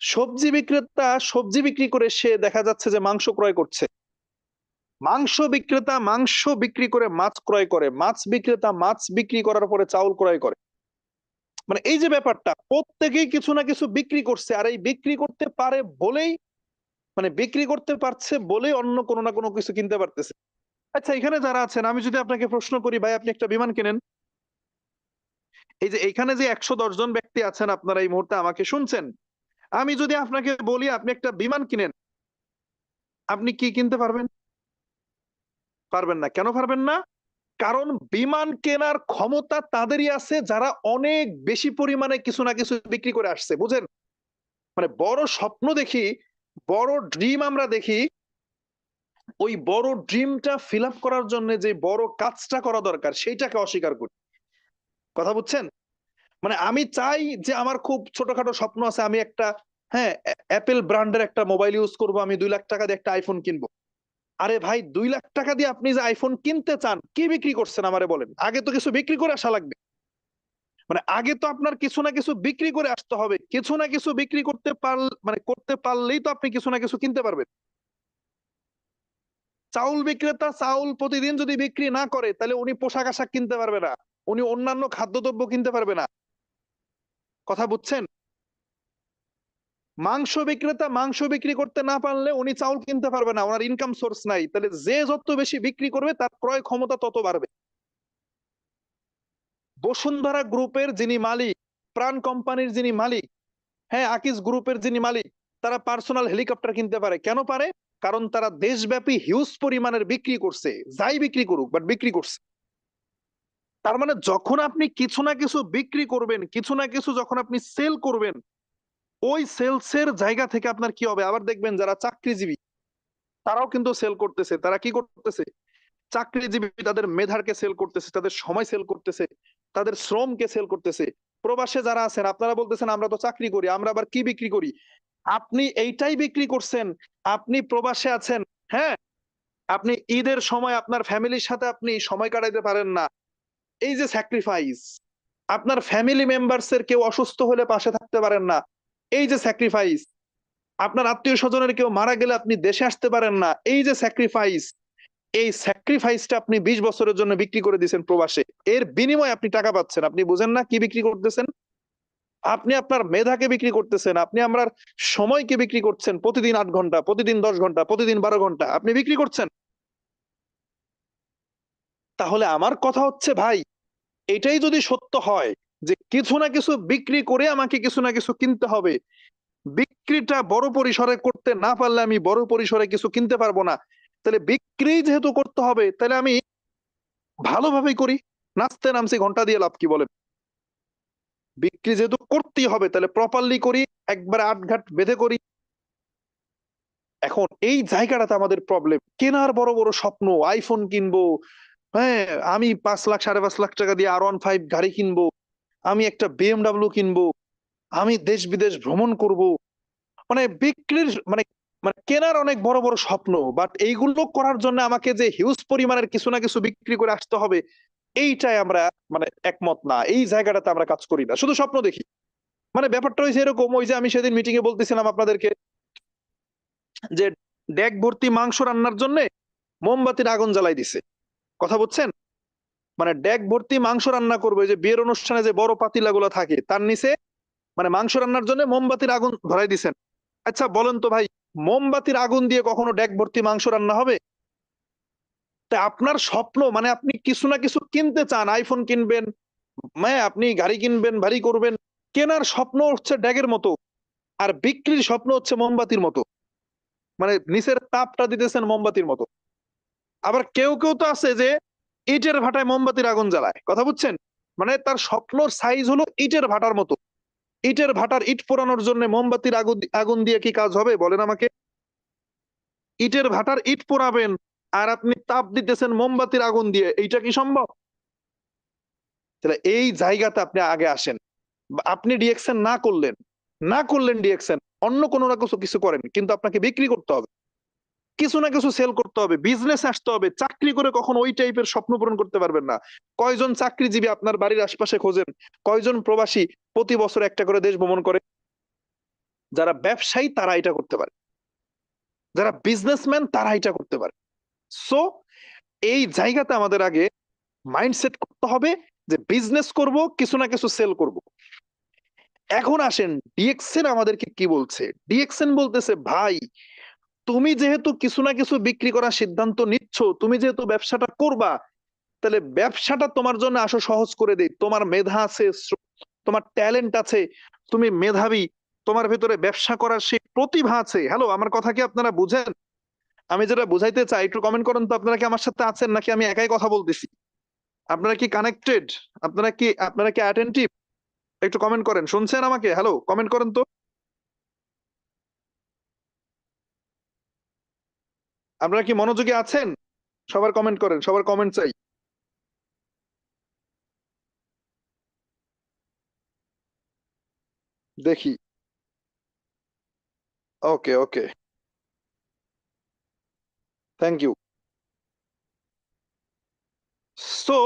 সবজি বিক্রেতা সবজি বিক্রি করে সে দেখা যাচ্ছে যে মাংস ক্রয় করছে। মাংস বিক্রেতা মাংস বিক্রি করে মাছ ক্রয় করে, মাছ বিক্রেতা মাছ বিক্রি করার পরে চাউল ক্রয় করে। মানে এই যে ব্যাপারটা, প্রত্যেকেই কিছু না কিছু বিক্রি করছে, আর এই বিক্রি করতে পারে বলেই, মানে বিক্রি করতে পারছে বলেই অন্য কোনো না কোনো কিছু কিনতে পারতেছে। আচ্ছা, এখানে যারা আছেন, আমি যদি আপনাকে প্রশ্ন করি, ভাই আপনি একটা বিমান কিনেন, এই যে এখানে যে 110 জন ব্যক্তি আছেন, আপনারা এই মুহূর্তে আমাকে শুনছেন, আমি যদি আপনাকে বলি আপনি একটা বিমান কিনেন, আপনি কি কিনতে পারবেন? পারবেন না। কেন পারবেন না? কারণ বিমান কেনার ক্ষমতা তাদেরই আছে যারা অনেক বেশি পরিমাণে কিছু না কিছু বিক্রি করে আসছে, বুঝেন? মানে বড় স্বপ্ন দেখি, বড় ড্রিম আমরা দেখি, ওই বড় ড্রিমটা ফিল আপ করার জন্য যে বড় কাজটা করা দরকার সেইটাকে অস্বীকার করি। কথা বুঝছেন? মানে আমি চাই যে আমার খুব ছোটখাটো স্বপ্ন আছে, আমি একটা, হ্যাঁ, অ্যাপেল ব্র্যান্ডের একটা মোবাইল ইউজ করব, আমি 2 লাখ টাকা দিয়ে একটা আইফোন কিনবো। আরে ভাই, 2 লাখ টাকা দিয়ে আপনি যে আইফোন কিনতে চান, কি বিক্রি করছেন আমারে বলেন? আগে তো কিছু বিক্রি করে আসা লাগবে। মানে আগে তো আপনার কিছু না কিছু বিক্রি করে আসতে হবে, কিছু না কিছু বিক্রি করতে মানে করতে পারলেই তো আপনি কিছু না কিছু কিনতে পারবেন। চাউল বিক্রেতা চাউল প্রতিদিন যদি বিক্রি না করে, তাহলে উনি পোশাক আশাক কিনতে পারবে না, উনি অন্যান্য খাদ্যদ্রব্য কিনতে পারবে না। কথা বুঝছেন? মাংস বিক্রেতা মাংস বিক্রি করতে না পারলে উনি চাউল কিনতে পারবে না, ওনার ইনকাম সোর্স নাই। তাহলে যে যত বেশি বিক্রি করবে তার ক্রয় ক্ষমতা তত বাড়বে। বসুন্ধরা গ্রুপের যিনি মালিক, প্রাণ কোম্পানির যিনি মালিক, হ্যাঁ আকিজ গ্রুপের যিনি মালিক, তারা পার্সোনাল হেলিকপ্টার কিনতে পারে। কেন পারে? কারণ তারা দেশব্যাপী হিউজ পরিমাণের বিক্রি করছে। যাই বিক্রি করুক, বাট বিক্রি করছে। তার মানে যখন আপনি কিছু না কিছু বিক্রি করবেন, কিছু না কিছু যখন আপনি সেল করবেন, ওই সেলসের জায়গা থেকে আপনার কি হবে? আবার দেখবেন যারা চাকরিজীবী তারাও কিন্তু সেল করতেছে। তারা কি করতেছে? চাকরিজীবী তাদের মেধাকে সেল করতেছে, তাদের সময় সেল করতেছে, তাদের শ্রমকে সেল করতেছে। প্রবাসে যারা আছেন আপনারা বলতেছেন আমরা তো চাকরি করি, আমরা আবার কি বিক্রি করি? আপনি এইটাই বিক্রি করছেন। আপনি প্রবাসে আছেন, হ্যাঁ, আপনি ঈদের সময় আপনার ফ্যামিলির সাথে আপনি সময় কাটাইতে পারেন না। এই যে স্যাক্রিফাইস, আপনার ফ্যামিলি মেম্বার্স এর কেউ অসুস্থ হলে পাশে থাকতে পারেন না, এই যে স্যাক্রিফাইস, আপনার আত্মীয় স্বজনের কেউ মারা গেলে আপনি দেশে আসতে পারেন না, এই যে স্যাক্রিফাইস, এই স্যাক্রিফাইসটা আপনি 20 বছরের জন্য বিক্রি করে দিয়েছেন প্রবাসে। এর বিনিময়ে আপনি টাকা পাচ্ছেন। আপনি বুঝেন না কি বিক্রি করতেছেন? আপনি আপনার মেধাকে বিক্রি করতেছেন, আপনি আমার সময়কে বিক্রি করছেন। প্রতিদিন 8 ঘন্টা, প্রতিদিন 10 ঘন্টা, প্রতিদিন 12 ঘন্টা আপনি বিক্রি করছেন। তাহলে আমার কথা হচ্ছে ভাই, এটাই যদি সত্য হয় যে কিছু না কিছু বিক্রি করে আমাকে কিছু না কিছু কিনতে হবে, বিক্রিটা বড় পরিসরে করতে না পারলে আমি বড় পরিসরে কিছু কিনতে পারবো না, তাহলে বিক্রি যেহেতু করতে হবে তাহলে আমি ভালোভাবেই করি। নাচতে নামছি ঘন্টা দিয়ে লাভ কি বলেন? বিক্রি যেহেতু করতেই হবে তাহলে প্রপারলি করি, একবার আটঘাট বেঁধে করি। এখন এই জায়গাটাতে আমাদের প্রবলেম, কেনার বড় বড় স্বপ্ন, আইফোন কিনবো, হ্যাঁ আমি 5 লাখ 5.5 লাখ টাকা দিয়ে R15 গাড়ি কিনবো, আমি একটা BMW কিনবো, আমি দেশ বিদেশ ভ্রমণ করব, মানে বিক্রির মানে মানে কেনার অনেক বড় বড় স্বপ্ন, বাট এইগুলো করার জন্য আমাকে যে হিউজ পরিমাণের কিছু না কিছু বিক্রি করে আসতে হবে, এইটাই আমরা মানে একমত না। এই জায়গাটাতে আমরা কাজ করি না, শুধু স্বপ্ন দেখি। মানে ব্যাপারটা হয়েছে এরকম, ওই যে আমি সেদিন মিটিং এ বলতেছিলাম আপনাদেরকে যে ডেক ভর্তি মাংস রান্নার জন্য মোমবাতির আগুন জ্বালাই দিছে। কথা বুঝছেন? মানে ডেক ভর্তি মাংস রান্না করবে, যে বিয়ের অনুষ্ঠানে যে বড় পাতিলা গুলো থাকে তার নিচে মানে মাংস রান্নার জন্য মোমবাতির আগুন ধরাই দিছেন। আচ্ছা বলেন তো ভাই, মোমবাতির আগুন দিয়ে কখনো ডেক ভর্তি মাংস রান্না হবে? তাই আপনার স্বপ্ন মানে আপনি কিছু না কিছু কিনতে চান, আইফোন কিনবেন, আপনি গাড়ি কিনবেন, বাড়ি করবেন, কেনার স্বপ্ন হচ্ছে ড্যাগের মতো, আর বিক্রির স্বপ্ন হচ্ছে মোমবাতির মতো। মানে নিচের তাপটা দিতেছেন মোমবাতির মতো। আবার কেউ কেউ তো আছে যে ইটের ভাটায় মোমবাতির আগুন জ্বালায়। কথা বুঝছেন? মানে তার স্বপ্নর সাইজ হলো ইটের ভাটার মতো। ইটের ভাটার ইট পোড়ানোর জন্য মোমবাতির আগুন আগুন দিয়ে কি কাজ হবে বলেন আমাকে? ইটের ভাটার ইট পোড়াবেন আর আপনি তাপ দিতেছেন মোমবাতির আগুন দিয়ে, এইটা কি সম্ভব? তাহলে এই জায়গাতে আপনি আগে আসেন। আপনি ডিএকশন না করলেন ডিএকশন, অন্য কোনো না কিছু কিছু করেন, কিন্তু আপনাকে বিক্রি করতে হবে, কিছু না কিছু সেল করতে হবে, বিজনেস আসতে হবে। চাকরি করে কখন ওই টাইপের স্বপ্ন পূরণ করতে পারবেন না। কয়জন চাকরিজীবী আপনার বাড়ির আশপাশে খোঁজেন? কয়জন প্রবাসী প্রতি বছর একটা করে দেশ ভ্রমণ করে? যারা ব্যবসায়ী তারা এটা করতে পারে, যারা বিজনেসম্যান তারা এটা করতে পারে। সো এই জায়গাতে আমাদের আগে মাইন্ডসেট করতে হবে যে বিজনেস করব, কিছু না কিছু সেল করব। এখন আসেন ডিএক্সএন আমাদেরকে কি বলছে। ডিএক্সএন বলতেছে ভাই, তুমি যেহেতু কিছু না কিছু বিক্রি করার সিদ্ধান্ত নিচ্ছ, তুমি যেহেতু ব্যবসাটা করবা, তাহলে ব্যবসাটা তোমার জন্য আসো সহজ করে দেই। তোমার মেধা আছে, তোমার ট্যালেন্ট আছে, তুমি মেধাবী, তোমার ভেতরে ব্যবসা করার সেই প্রতিভা আছে। হ্যালো, আমার কথা কি আপনারা বুঝেন? আমি যেটা বুঝাইতে চাই একটু কমেন্ট করেন তো, আপনারা কি আমার সাথে আছেন নাকি আমি একাই কথা বলতেছি? আপনারা কি কানেক্টেড? আপনারা কি অ্যাটেন্টিভ? একটু কমেন্ট করেন, শুনছেন আমাকে? হ্যালো, কমেন্ট করেন তো। আপনারা কি মনোযোগী আছেন? সবার কমেন্ট করেন, সবার কমেন্ট চাই। দেখি। ওকে ওকে, থ্যাংক ইউ। সো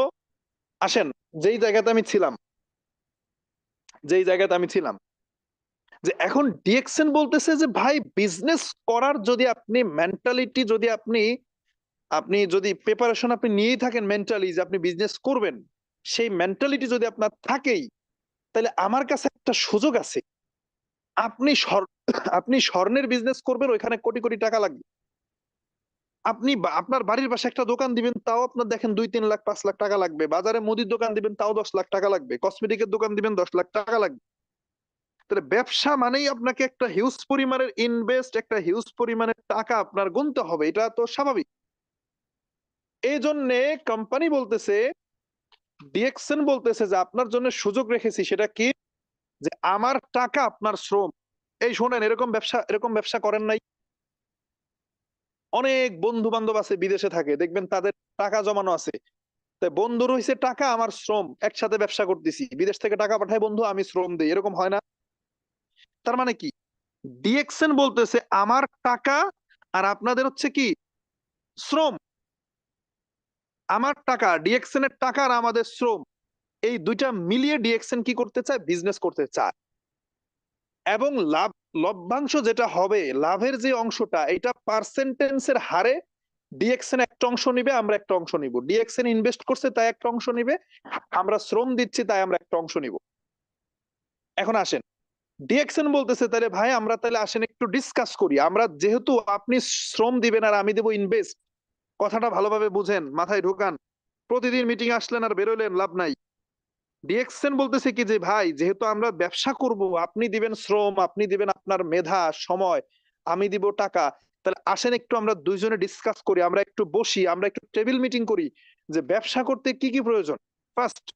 আসেন, যেই জায়গাতে আমি ছিলাম, যেই জায়গাতে আমি ছিলাম যে এখন ডিএক্সএন বলতেছে যে ভাই, বিজনেস করার যদি আপনি মেন্টালিটি, যদি আপনি আপনি যদি প্রিপারেশন আপনি নিয়েই থাকেন মেন্টালি যে আপনি বিজনেস করবেন, সেই মেন্টালিটি যদি আপনার থাকেই, তাহলে আমার কাছে একটা সুযোগ আছে। আপনি আপনি স্বর্ণের বিজনেস করবেন, ওইখানে কোটি কোটি টাকা লাগবে। আপনি আপনার বাড়ির পাশে একটা দোকান দিবেন, তাও আপনার দেখেন 2-3 লাখ 5 লাখ টাকা লাগবে। বাজারে মুদির দোকান দিবেন, তাও 10 লাখ টাকা লাগবে। কসমেটিকের দোকান দিবেন, 10 লাখ টাকা লাগবে। তাহলে ব্যবসা মানেই আপনাকে একটা হিউজ পরিমাণের ইনভেস্ট, একটা হিউজ পরিমাণের টাকা আপনার গুনতে হবে, এটা তো স্বাভাবিক। এই জন্য কোম্পানি বলতেছে, ডিএক্সএন বলতেছে যে আপনার জন্য সুযোগ রেখেছি, সেটা কি, যে আমার টাকা আপনার শ্রম। এই শোনেন, এরকম ব্যবসা করেন নাই? অনেক বন্ধু বান্ধব আছে বিদেশে থাকে, দেখবেন তাদের টাকা জমানো আছে। তাই বন্ধুর হইছে টাকা, আমার শ্রম, একসাথে ব্যবসা করতেছি, বিদেশ থেকে টাকা পাঠায় বন্ধু, আমি শ্রম দিই, এরকম হয় না? তার মানে কি, ডিএক্সএন বলতেছে আমার টাকা আর আপনাদের হচ্ছে কি, শ্রম। আমার টাকা, ডিএক্সএন এর টাকা আর আমাদের শ্রম, এই দুইটা মিলিয়ে ডিএক্সএন কি করতে চায়, বিজনেস করতে চায়। এবং লভ্যাংশ যেটা হবে, লাভের যে অংশটা, এটা পার্সেন্টেন্সের হারে ডিএক্সএন একটা অংশ নিবে, আমরা একটা অংশ নিব। ডিএক্সএন ইনভেস্ট করছে তাই একটা অংশ নিবে, আমরা শ্রম দিচ্ছি তাই আমরা একটা অংশ নিব। এখন আসেন, ডিএক্সএন বলতেছে তাহলে ভাই আমরা তাহলে আসেন একটু ডিসকাস করি। আমরা যেহেতু আপনি শ্রম দিবেন আর আমি দেবো ইনভেস্ট, কথাটা ভালোভাবে বুঝেন, মাথায় ঢোকান। প্রতিদিন মিটিং আসলেন আর বেরোলেন, লাভ নাই। ডিএক্সএন বলতেছে কি যে ভাই, যেহেতু আমরা ব্যবসা করব, আপনি দিবেন শ্রম, আপনি দিবেন আপনার মেধা সময়, আমি দিব টাকা, তাহলে আসেন একটু আমরা দুইজনে ডিসকাস করি, আমরা একটু বসি, আমরা একটু টেবিল মিটিং করি, যে ব্যবসা করতে কি কি প্রয়োজন। ফার্স্ট,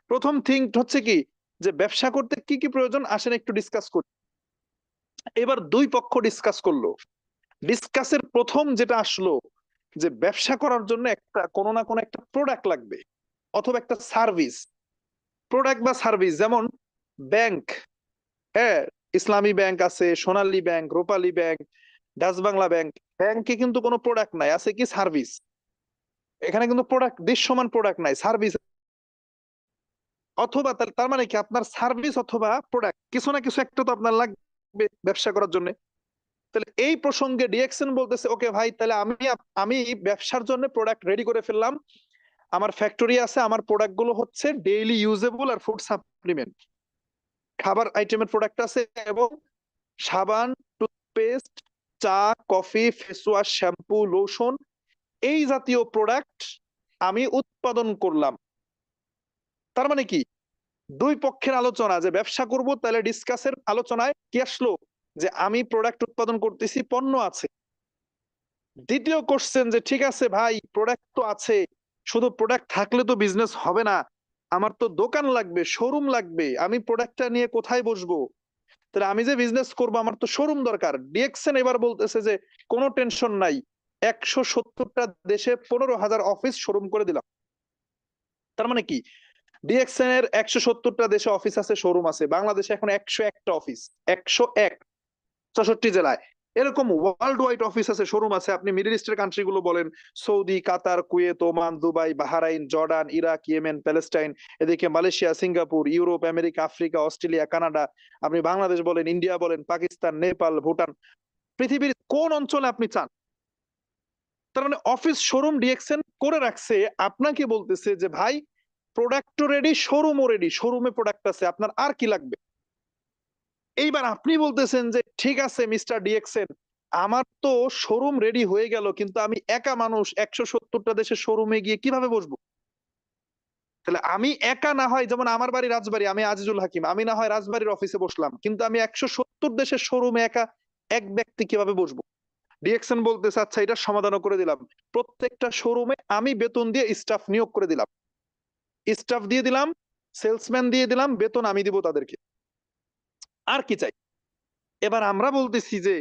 প্রথম থিং হচ্ছে কি, যে ব্যবসা করতে কি কি প্রয়োজন, আসেন একটু ডিসকাস করি। এবার দুই পক্ষ ডিসকাস করলো। ডিসকাসের প্রথম যেটা আসলো, যে ব্যবসা করার জন্য একটা কোনো না কোনো একটা প্রোডাক্ট লাগবে, অথবা একটা সার্ভিস। প্রোডাক্ট বা সার্ভিস, যেমন ব্যাংক, হ্যাঁ, ইসলামী ব্যাংক আছে, সোনালী ব্যাংক, রূপালী ব্যাংক, ডাচ বাংলা ব্যাংক। ব্যাংকে কিন্তু কোনো প্রোডাক্ট নাই, আছে কি, সার্ভিস। এখানে কিন্তু প্রোডাক্ট দৃশ্যমান প্রোডাক্ট নাই, সার্ভিস। অথবা তার মানে কি, আপনার সার্ভিস অথবা প্রোডাক্ট কিছু না কিছু একটা তো আপনার লাগবে ব্যবসা করার জন্য। তাহলে এই প্রসঙ্গে ডিএক্সএন বলতেছে ওকে ভাই, তাহলে আমি ব্যবসার জন্য প্রোডাক্ট রেডি করে ফেললাম। আমার ফ্যাক্টরি আছে, আমার প্রোডাক্ট গুলো হচ্ছে ডেইলি ইউজেবল আর ফুড সাপ্লিমেন্ট, খাবার আইটেমের প্রোডাক্ট আছে, এবং সাবান, টুথপেস্ট, চা, coffee, face wash, shampoo, lotion, এই জাতীয় প্রোডাক্ট আমি উৎপাদন করলাম। তার মানে কি, দুই পক্ষের আলোচনা, যে ব্যবসা করব, তাহলে ডিসকাসের আলোচনায় কি আসলো, যে আমি প্রোডাক্ট উৎপাদন করতেছি, পণ্য আছে। দ্বিতীয় কোশ্চেন, যে ঠিক আছে ভাই, প্রোডাক্ট তো আছে, শুধু প্রোডাক্ট থাকলে তো বিজনেস হবে না, আমার তো দোকান লাগবে, শোরুম লাগবে, আমি প্রোডাক্টটা নিয়ে কোথায় বসবো, তাহলে আমি যে বিজনেস করবো আমার তো শোরুম দরকার। ডিএক্সএন এবার বলতেছে যে কোনো টেনশন নাই, 170টা দেশে 15,000 অফিস শোরুম করে দিলাম। তার মানে কি, ডিএক্সএন এর 170টা দেশে অফিস আছে, শোরুম আছে। বাংলাদেশে এখন 101টা অফিস, 101, 64 জেলায়। এরকম ওয়ার্ল্ড ওয়াইড অফিস আছে, শোরুম আছে। আপনি মিডল ইস্টের কান্ট্রি গুলো বলেন, Saudi, Qatar, Kuwait, Oman, Dubai, Bahrain, Jordan, Iraq, Yemen, Palestine, এদিকে Malaysia, Singapore, Europe, America, Africa, Australia, Canada, আপনি বাংলাদেশ বলেন, ইন্ডিয়া বলেন, পাকিস্তান, নেপাল, ভুটান, পৃথিবীর কোন অঞ্চলে আপনি চান। তার মানে অফিস শোরুম ডিএক্সএন করে রাখছে। আপনাকে বলতেছে যে ভাই, প্রোডাক্ট রেডি, শোরুমও রেডি, শোরুমে প্রোডাক্ট আছে, আপনার আর কি লাগবে। এইবার আপনি বলতেছেন যে ঠিক আছে মিস্টার ডিএক্সএন, আমার তো শোরুম রেডি হয়ে গেল, কিন্তু আমি একা মানুষ, 170টা দেশের শোরুমে গিয়ে কিভাবে বসবো। তাহলে আমি একা না হয়, যেমন আমার বাড়ি রাজবাড়ী, আমি আজিজুল হাকিম, আমি না হয় রাজবাড়ির অফিসে বসলাম, কিন্তু আমি 170 দেশের শোরুমে একা এক ব্যক্তি কিভাবে বসবো। ডিএক্সএন বলতেছে আচ্ছা, এটা সমাধানও করে দিলাম। প্রত্যেকটা শোরুমে আমি বেতন দিয়ে স্টাফ নিয়োগ করে দিলাম, স্টাফ দিয়ে দিলাম, সেলসম্যান দিয়ে দিলাম, বেতন আমি দিব তাদেরকে। আর কি চাই। এবার আমরা বলতেছি যে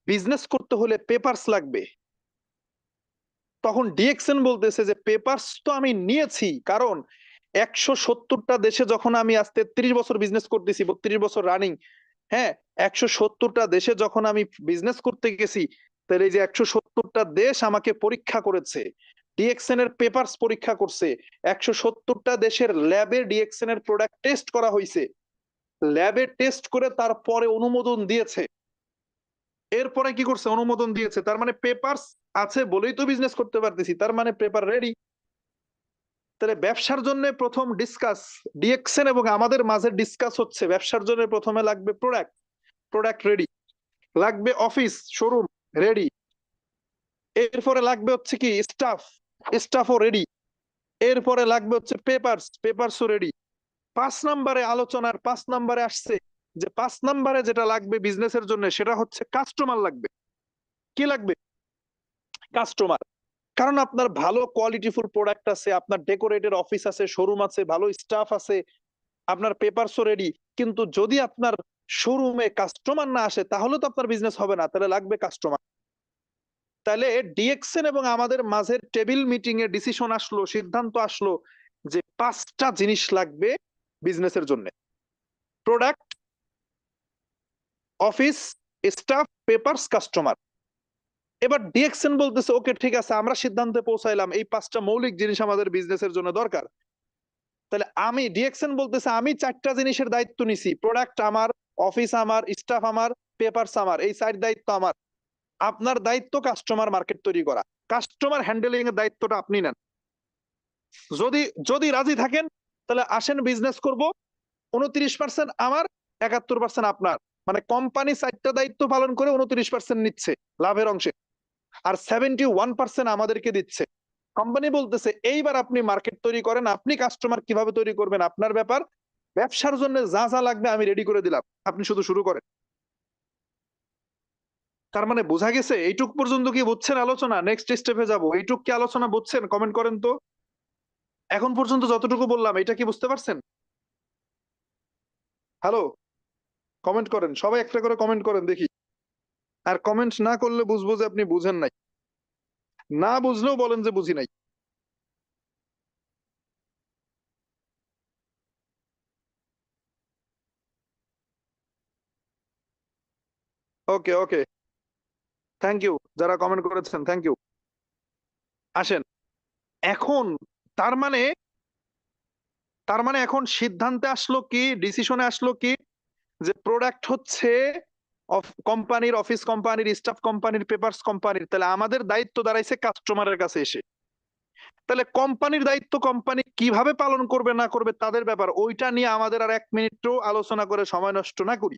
বিজনেস করতে হলে পেপারস লাগবে। তখন ডিএক্সএন বলতেছে যে পেপারস তো আমি নিয়েছি, কারণ 170টা দেশে যখন আমি আজ 33 বছর বিজনেস করতেছি, 32 বছর রানিং, হ্যাঁ, 170টা দেশে যখন আমি বিজনেস করতে গেছি, তাহলে এই যে 170টা দেশ আমাকে পরীক্ষা করেছে, ডিএক্সএন এর পেপারস পরীক্ষা করছে, 170টা দেশের ল্যাবে ডিএক্সএন এর প্রোডাক্ট টেস্ট করা হয়েছে, ল্যাবে টেস্ট করে তারপরে অনুমোদন দিয়েছে। এরপরে কি করছে, অনুমোদন দিয়েছে, তার মানে পেপারস আছে বলেই তো বিজনেস করতে পারতেছি, তার মানে পেপার রেডি। তাহলে ব্যবসার জন্য প্রথম ডিসকাস, ডিএক্সএন এবং আমাদের মাঝে ডিসকাস হচ্ছে, ব্যবসার জন্য প্রথমে লাগবে প্রোডাক্ট, প্রোডাক্ট রেডি, লাগবে অফিস, শোরুম রেডি, এরপরে লাগবে হচ্ছে কি স্টাফও রেডি, এরপরে লাগবে হচ্ছে পেপারসও রেডি। 5 নম্বরে আলোচনার 5 নম্বরে আসছে যে 5 নম্বরে যেটা লাগবে বিজনেসের জন্য সেটা হচ্ছে কাস্টমার লাগবে। কি লাগবে? কাস্টমার। কারণ আপনার ভালো কোয়ালিটিফুল প্রোডাক্ট আছে, আপনার ডেকোরেটেড অফিস আছে, শোরুম আছে, ভালো স্টাফ আছে, আপনার পেপারসও রেডি, কিন্তু যদি আপনার শোরুমে কাস্টমার না আসে তাহলে তো আপনার বিজনেস হবে না, তাহলে লাগবে কাস্টমার। তাহলে ডিএক্সএন এবং আমাদের মাঝের টেবিল মিটিং এ ডিসিশন আসলো, সিদ্ধান্ত আসলো যে 5টা জিনিস লাগবে বিজনেসের জন্য: product, office, staff, papers, customer. এবার ডিএক্সএন বলতেছে ওকে ঠিক আছে, আমরা সিদ্ধান্তে পৌঁছাইলাম এই 5টা মৌলিক জিনিস আমাদের বিজনেসের জন্য দরকার। তাহলে আমি ডিএক্সএন বলতেছে আমি 4টা জিনিসের দায়িত্ব নিছি, প্রোডাক্ট আমার, অফিস আমার, স্টাফ আমার, পেপারস আমার, এই 4 দায়িত্ব আমার। আপনার দায়িত্ব কাস্টমার মার্কেট তৈরি করা, কাস্টমার হ্যান্ডেলিং এর দায়িত্বটা আপনি নেন। যদি যদি রাজি থাকেন তাহলে আসেন বিজনেস করব। 29% আমার, 71% আপনার, মানে কোম্পানি 4টা দায়িত্ব পালন করে 29% নিচ্ছে লাভের অংশে, আর 71% আমাদেরকে দিচ্ছে। কোম্পানি বলতেছে এইবার আপনি মার্কেট তৈরি করেন, আপনি কাস্টমার কিভাবে তৈরি করবেন আপনার ব্যাপার, ব্যবসার জন্য যা যা লাগবে আমি রেডি করে দিলাম, আপনি শুধু শুরু করেন। তার মানে বোঝা গেছে? এইটুক পর্যন্ত কি বুঝছেন আলোচনা? নেক্সট স্টেপে যাব। এইটুক কি আলোচনা বুঝছেন? কমেন্ট করেন তো। এখন পর্যন্ত যতটুকু বললাম এটা কি বুঝতে পারছেন? হ্যালো, কমেন্ট করেন, সবাই একটা করে কমেন্ট করেন দেখি। আর কমেন্ট না করলে বুঝবো যে আপনি বুঝেন নাই, না বুঝলেও বলেন যে বুঝি নাই। ওকে ওকে, থ্যাংক ইউ যারা কমেন্ট করেছেন, থ্যাংক ইউ। আসেন এখন, তার মানে এখন সিদ্ধান্তে আসলো কি, ডিসিশনে আসলো কি, যে প্রোডাক্ট হচ্ছে কোম্পানির, অফিস কোম্পানির, স্টাফ কোম্পানির, পেপারস কোম্পানির। তাহলে আমাদের দায়িত্ব দাঁড়াইছে কাস্টমারের কাছে এসে। তাহলে কোম্পানির দায়িত্ব কোম্পানি কিভাবে পালন করবে না করবে তাদের ব্যাপার, ওইটা নিয়ে আমাদের আর 1 মিনিটও আলোচনা করে সময় নষ্ট না করি।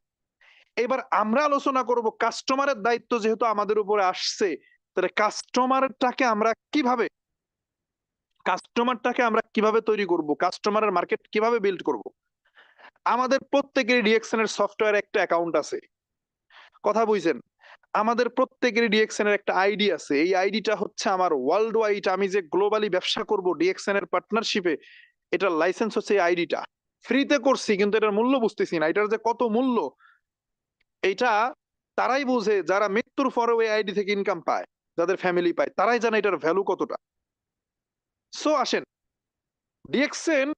এবার আমরা আলোচনা করব কাস্টমারের দায়িত্ব যেহেতু আমাদের উপরে আসছে, তাহলে কাস্টমারটাকে আমরা কিভাবে তৈরি করব, কাস্টমারের মার্কেট কিভাবে বিল্ড করব। আমাদের প্রত্যেকেরই ডিএক্সএন এর সফটওয়্যার একটা অ্যাকাউন্ট আছে, কথা বুঝছেন? আমাদের প্রত্যেকেরই ডিএক্সএন এর একটা আইডি আছে, এই আইডিটা হচ্ছে আমার ওয়ার্ল্ড ওয়াইড, আমি যে গ্লোবালি ব্যবসা করব ডিএক্সএন এর পার্টনারশিপে, এটার লাইসেন্স হচ্ছে এই আইডিটা। ফ্রিতে করছি কিন্তু এটার মূল্য বুঝতেছি না, এটার যে কত মূল্য এইটা তারাই বুঝে যারা মৃত্যুর পরেও এই আইডি থেকে ইনকাম পায়, যাদের ফ্যামিলি পায়, তারাই জানে এটার ভ্যালু কতটা। সো আসেন, ডিএক্সএন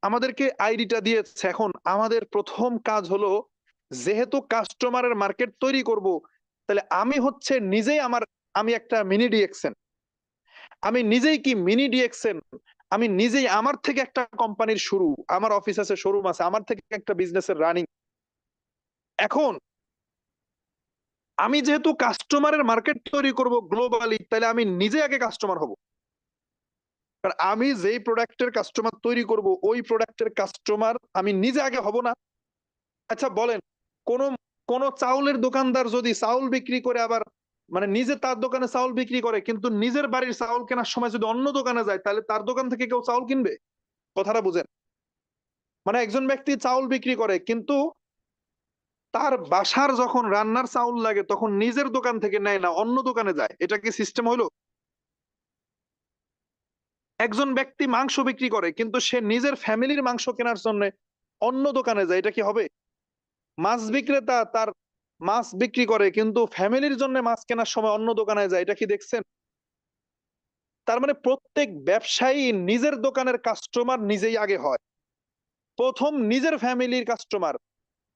আমাদেরকে আইডিটা দিয়েছে, এখন আমাদের প্রথম কাজ হলো যেহেতু কাস্টমারের মার্কেট তৈরি করব, তাহলে আমি হচ্ছে নিজেই আমি একটা মিনি ডিএক্সএন, আমি নিজেই কি মিনি ডিএক্সএন, আমি নিজেই আমার থেকে একটা কোম্পানির শুরু, আমার অফিস আছে, শোরুম আছে, আমার থেকে একটা বিজনেসের রানিং। এখন আমি যেহেতু কাস্টমারের মার্কেট তৈরি করব গ্লোবালি, তাহলে আমি নিজে আগে কাস্টমার হব। কারণ আমি যেই প্রোডাক্টের কাস্টমার তৈরি করব ওই প্রোডাক্টের কাস্টমার আমি নিজে আগে হব না? আচ্ছা বলেন, কোন কোন চাউলের দোকানদার যদি চাউল বিক্রি করে আবার মানে নিজে তার দোকানে চাউল বিক্রি করে কিন্তু নিজের বাড়ির চাউল কেনার সময় যদি অন্য দোকানে যায়, তাহলে তার দোকান থেকে কেউ চাউল কিনবে? কথাটা বুঝেন? মানে একজন ব্যক্তি চাউল বিক্রি করে কিন্তু তার বাসার যখন রান্নার চাউল লাগে তখন নিজের দোকান থেকে নেয় না, অন্য দোকানে যায়। এটা কি সিস্টেম হইলো? একজন ব্যক্তি মাংস বিক্রি করে কিন্তু সে নিজের ফ্যামিলির মাংস কেনার জন্য অন্য দোকানে যায়, এটা কি হবে? মাছ বিক্রেতা তার মাছ বিক্রি করে কিন্তু ফ্যামিলির জন্য মাছ কেনার সময় অন্য দোকানে যায়, এটা কি দেখছেন? তার মানে প্রত্যেক ব্যবসায়ী নিজের দোকানের কাস্টমার নিজেই আগে হয়, প্রথম নিজের ফ্যামিলির কাস্টমার,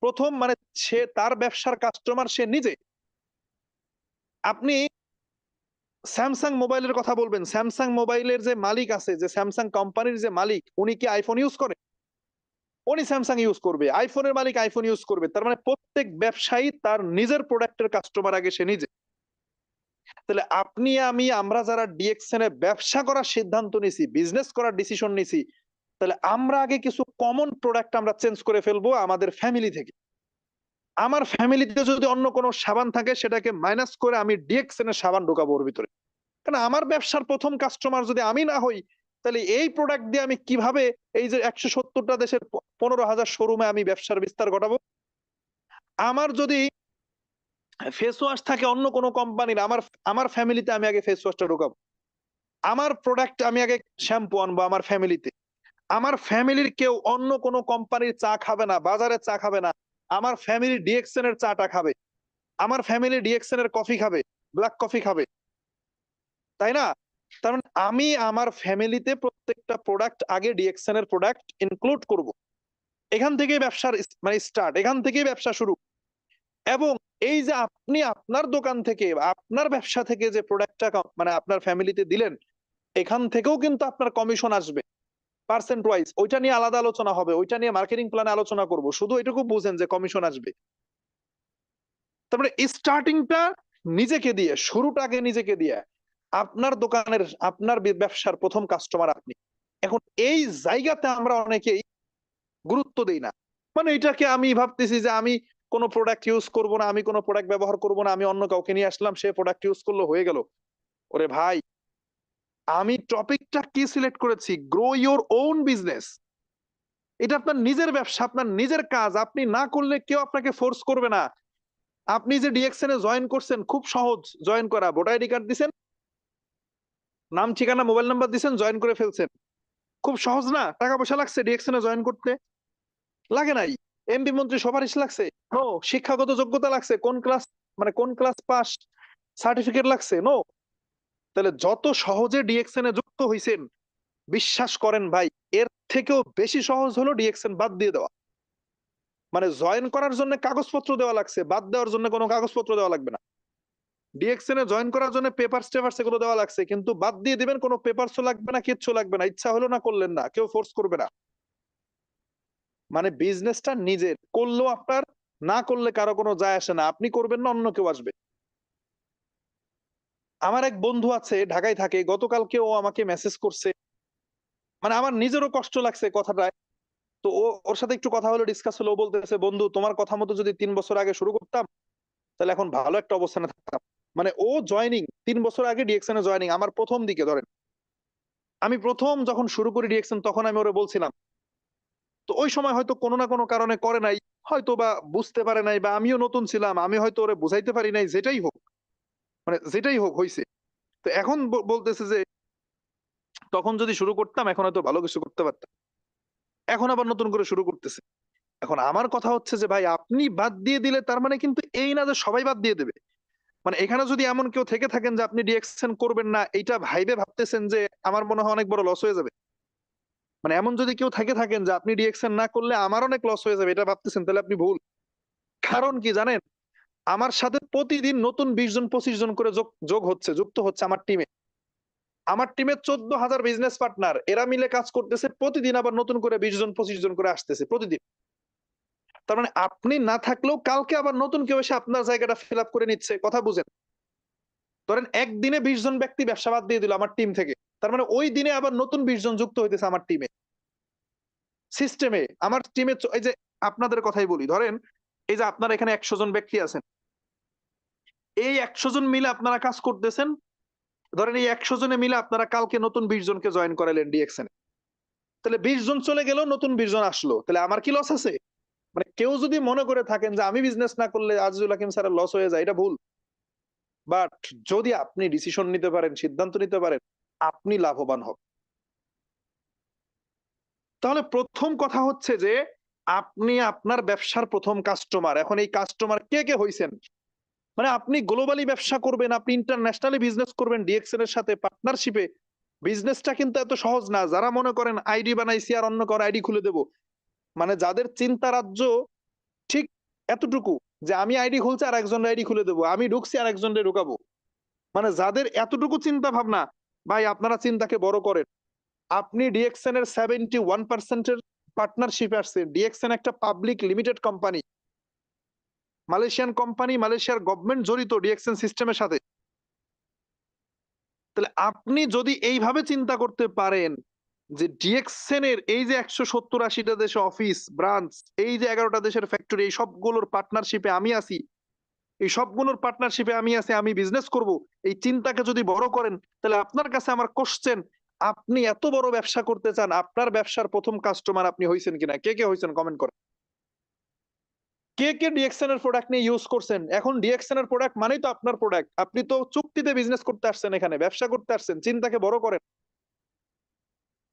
প্রথম মানে সে তার ব্যবসার কাস্টমার সে নিজে। আপনি স্যামসাং মোবাইলের কথা বলবেন, স্যামসাং মোবাইলের যে মালিক আছে, যে স্যামসাং কোম্পানির যে মালিক, উনি কি আইফোন ইউজ করে? উনি স্যামসাং ইউজ করবে, আইফোনের মালিক আইফোন ইউজ করবে। তার মানে প্রত্যেক ব্যবসায়ী তার নিজের প্রোডাক্টের কাস্টমার আগে সে নিজে। তাহলে আপনি আমি আমরা যারা ডিএক্সএন এ ব্যবসা করার সিদ্ধান্ত নিছি, বিজনেস করার ডিসিশন নিছি, তাহলে আমরা আগে কিছু কমন প্রোডাক্ট আমরা চেঞ্জ করে ফেলবো আমাদের ফ্যামিলি থেকে। আমার ফ্যামিলিতে যদি অন্য কোনো সাবান থাকে সেটাকে মাইনাস করে আমি ডিএক্সএন এর সাবান ঢোকাবো ওর ভিতরে। কারণ আমার ব্যবসার প্রথম কাস্টমার যদি আমি না হই, তাহলে এই প্রোডাক্ট দিয়ে আমি কিভাবে এই যে ১৭০টা দেশের ১৫,০০০ শোরুমে আমি ব্যবসার বিস্তার ঘটাবো? আমার যদি ফেস ওয়াশ থাকে অন্য কোনো কোম্পানির, আমার আমার ফ্যামিলিতে আমি আগে ফেস ওয়াশটা ঢোকাবো। আমার প্রোডাক্ট আমি আগে শ্যাম্পু আনবো আমার ফ্যামিলিতে। আমার ফ্যামিলির কেউ অন্য কোনো কোম্পানির চা খাবে না, বাজারের চা খাবে না। আমার ফ্যামিলি ডিএক্সএন এর চাটা খাবে। আমার ফ্যামিলি ডিএক্সএন এর কফি খাবে, ব্লাক কফি খাবে। তাই না? তার মানে আমি আমার ফ্যামিলিতে প্রত্যেকটা প্রোডাক্ট আগে ডিএক্সএন এর প্রোডাক্ট ইনক্লুড করব। এখান থেকেই ব্যবসার মানে স্টার্ট, এখান থেকেই ব্যবসা শুরু। এবং এই যে আপনি আপনার দোকান থেকে আপনার ব্যবসা থেকে যে প্রোডাক্টটা মানে আপনার ফ্যামিলিতে দিলেন, এখান থেকেও কিন্তু আপনার কমিশন আসবে পার্সেন্ট ওয়াইজ। ওইটা নিয়ে আলাদা আলোচনা হবে, ওইটা নিয়ে মার্কেটিং প্ল্যানে আলোচনা করব। শুধু এটুকু বুঝেন যে কমিশন আসবে। তারপরে স্টার্টিংটা নিজেকে দিয়ে, শুরুটা আগে নিজেকে দিয়ে। আপনার দোকানের আপনার ব্যবসার প্রথম কাস্টমার আপনি। এখন এই জায়গাতে আমরা অনেকেই গুরুত্ব দেই না। মানে এটাকে আমি ভাবতেছি যে আমি কোন প্রোডাক্ট ইউজ করব না, আমি কোন প্রোডাক্ট ব্যবহার করব না, আমি অন্য কাউকে নিয়ে আসলাম, সে প্রোডাক্ট ইউজ করলো হয়ে গেল। ওরে ভাই, আমি টপিকটা কি সিলেক্ট করেছি? Grow your own business. এটা আপনার নিজের ব্যবসা, আপনার নিজের কাজ। আপনি না করলে কেউ আপনাকে ফোর্স করবে না। আপনি যে ডিএক্সএন এ জয়েন করছেন, খুব সহজ জয়েন করা। ভোটার আইডি কার্ড দিছেন, নাম, ঠিকানা, মোবাইল নাম্বার দিছেন, জয়েন করে ফেলছেন। খুব সহজ না? টাকা পয়সা লাগছে ডিএক্সএন এ জয়েন করতে? লাগে নাই। এমপি মন্ত্রী সুপারিশ লাগছে? নো। শিক্ষাগত যোগ্যতা লাগছে? কোন ক্লাস, মানে কোন ক্লাস পাস সার্টিফিকেট লাগছে? নো। তাহলে যত সহজে ডিএক্সএন এ যুক্ত হইছেন, বিশ্বাস করেন ভাই, এর থেকেও বেশি সহজ হলো ডিএক্সএন বাদ দিয়ে দেওয়া। মানে জয়েন করার জন্য কাগজপত্র দেওয়া লাগছে, বাদ দেওয়ার জন্য কোনো কাগজপত্র দেওয়া লাগবে না। ডিএক্সএন এ জয়েন করার জন্য পেপারস টেপারস এগুলো দেওয়া লাগছে, কিন্তু বাদ দিয়ে দিবেন, কোনো পেপারসও লাগবে না, কিচ্ছু লাগবে না। ইচ্ছা হলো না, করলেন না, কেউ ফোর্স করবে না। মানে বিজনেসটা নিজের, করলেও আপনার, না করলে কারো কোনো যায় আসে না। আপনি করবেন না, অন্য কেউ আসবে। আমার এক বন্ধু আছে, ঢাকায় থাকে। গতকালকে ও আমাকে মেসেজ করছে। মানে আমার নিজেরও কষ্ট লাগছে কথাটায়। তো ওর সাথে একটু কথা হলো, ডিসকাস হলো। ও বলতেছে, বন্ধু তোমার কথা মতো যদি ৩ বছর আগে শুরু করতাম, তাহলে এখন ভালো একটা অবস্থানে থাকতাম। মানে ও জয়নিং ৩ বছর আগে ডিএক্সএন এ জয়নিং, আমার প্রথম দিকে ধরেন। আমি প্রথম যখন শুরু করি ডিএক্সএন, তখন আমি ওরে বলছিলাম। তো ওই সময় হয়তো কোনো না কোনো কারণে করে নাই, হয়তো বা বুঝতে পারে নাই, বা আমিও নতুন ছিলাম, আমি হয়তো ওরে বুঝাইতে পারি নাই। যেটাই হোক, মানে যেটাই হোক হইছে। তো এখন বলতেছে যে তখন যদি শুরু করতাম, এখন হয়তো ভালো কিছু করতে পারতাম। এখন আবার নতুন করে শুরু করতেছে। এখন আমার কথা হচ্ছে যে ভাই, আপনি বাদ দিয়ে দিলে তার মানে কিন্তু এই না যে সবাই বাদ দিয়ে দেবে। মানে এখানে যদি এমন কেউ থেকে থাকেন যে আপনি ডিএক্সএন করবেন না, এইটা ভাইবে ভাবতেছেন যে আমার মনে হয় অনেক বড় লস হয়ে যাবে। মানে এমন যদি কেউ থেকে থাকেন যে আপনি ডিএক্সএন না করলে আমার অনেক লস হয়ে যাবে, এটা ভাবতেছেন, তাহলে আপনি ভুল। কারণ কি জানেন? আমার সাথে প্রতিদিন নতুন ২০ জন ২৫ জন করে যুক্ত হচ্ছে আমার টিমে। আমার টিমে ১৪,০০০ বিজনেস পার্টনার, এরা মিলে কাজ করতেছে। প্রতিদিন আবার নতুন করে ২০ জন ২৫ জন করে আসতেছে প্রতিদিন। তার মানে আপনি না থাকলেও কালকে আবার নতুন কেউ এসে আপনার জায়গাটা ফিল আপ করে নিচ্ছে। কথা বুঝেন? ধরেন একদিনে ২০ জন ব্যক্তি ব্যবসা বাদ দিয়ে দিল আমার টিম থেকে। তার মানে ওই দিনে আবার নতুন ২০ জন যুক্ত হইতেছে আমার টিমে। সিস্টেমে আমার টিমে এই যে আপনাদের কথাই বলি, ধরেন এই যে আপনারা এখানে ১০০ জন ব্যক্তি আছেন। এই ১০০ জন মিলে আপনারা কাজ করতেছেন। ধরেন এই ১০০ জনে মিলে আপনারা কালকে নতুন ২০ জনকে জয়েন করাইলেন ডিএক্সএন এ। তাহলে ২০ জন চলে গেল, নতুন ২০ জন আসলো। তাহলে আমার কি লস আছে? মানে কেউ যদি মনে করে থাকেন যে আমি বিজনেস না করলে আজিজুল হাকিম স্যারের লস হয়ে যায়, এটা ভুল। বাট যদি আপনি ডিসিশন নিতে পারেন, সিদ্ধান্ত নিতে পারেন, আপনি লাভবান হবেন। তাহলে প্রথম কথা হচ্ছে যে আপনি আপনার ব্যবসার প্রথম কাস্টমার। এখন এই কাস্টমার কে কে হইছেন? মানে আপনি গ্লোবালি ব্যবসা করবেন, আপনি ইন্টারন্যাশনালি বিজনেস করবেন ডিএক্সএন এর সাথে পার্টনারশিপে। বিজনেসটা কিন্তু এত সহজ না। যারা মনে করেন আইডি বানাইছি আর অন্য কারো আইডি খুলে দেব, মানে যাদের চিন্তা রাজ্য ঠিক এতটুকু যে আমি আইডি খুলছি আর একজনের আইডি খুলে দেবো, আমি ঢুকছি আর একজনকে ঢুকাবো, মানে যাদের এতটুকু চিন্তা ভাবনা, ভাই আপনারা চিন্তাকে বড় করেন। আপনি ডিএক্সএন এর 71% এর পার্টনারশিপে আসছেন। ডিএক্সএন একটা public limited company, Malaysian company, মালয়েশিয়ার গভর্নমেন্ট জড়িত ডিএক্সএন সিস্টেমের সাথে। তাহলে আপনি যদি এইভাবে চিন্তা করতে পারেন যে ডিএক্সএন এর এই যে ১৭০-৮০টা দেশে অফিস ব্রাঞ্চ, এই যে ১১টা দেশের ফ্যাক্টরি, এই সবগুলোর পার্টনারশিপে আমি আছি, এই সবগুলোর পার্টনারশিপে আমি আছি, আমি বিজনেস করব, এই চিন্তাকে যদি বড় করেন, তাহলে আপনার কাছে আমার কোশ্চেন, আপনি এত বড় ব্যবসা করতে চান, আপনার ব্যবসার প্রথম কাস্টমার আপনি হইছেন কিনা? কে কে হইছেন কমেন্ট করেন। কে কে ডিএক্সএন এর প্রোডাক্ট নিয়ে ইউজ করছেন? এখন ডিএক্সএন এর প্রোডাক্ট মানেই তো আপনার প্রোডাক্ট। আপনি তো চুক্তিতে বিজনেস করতে আসছেন, এখানে ব্যবসা করতে আসছেন, চিন্তাকে বড় করেন।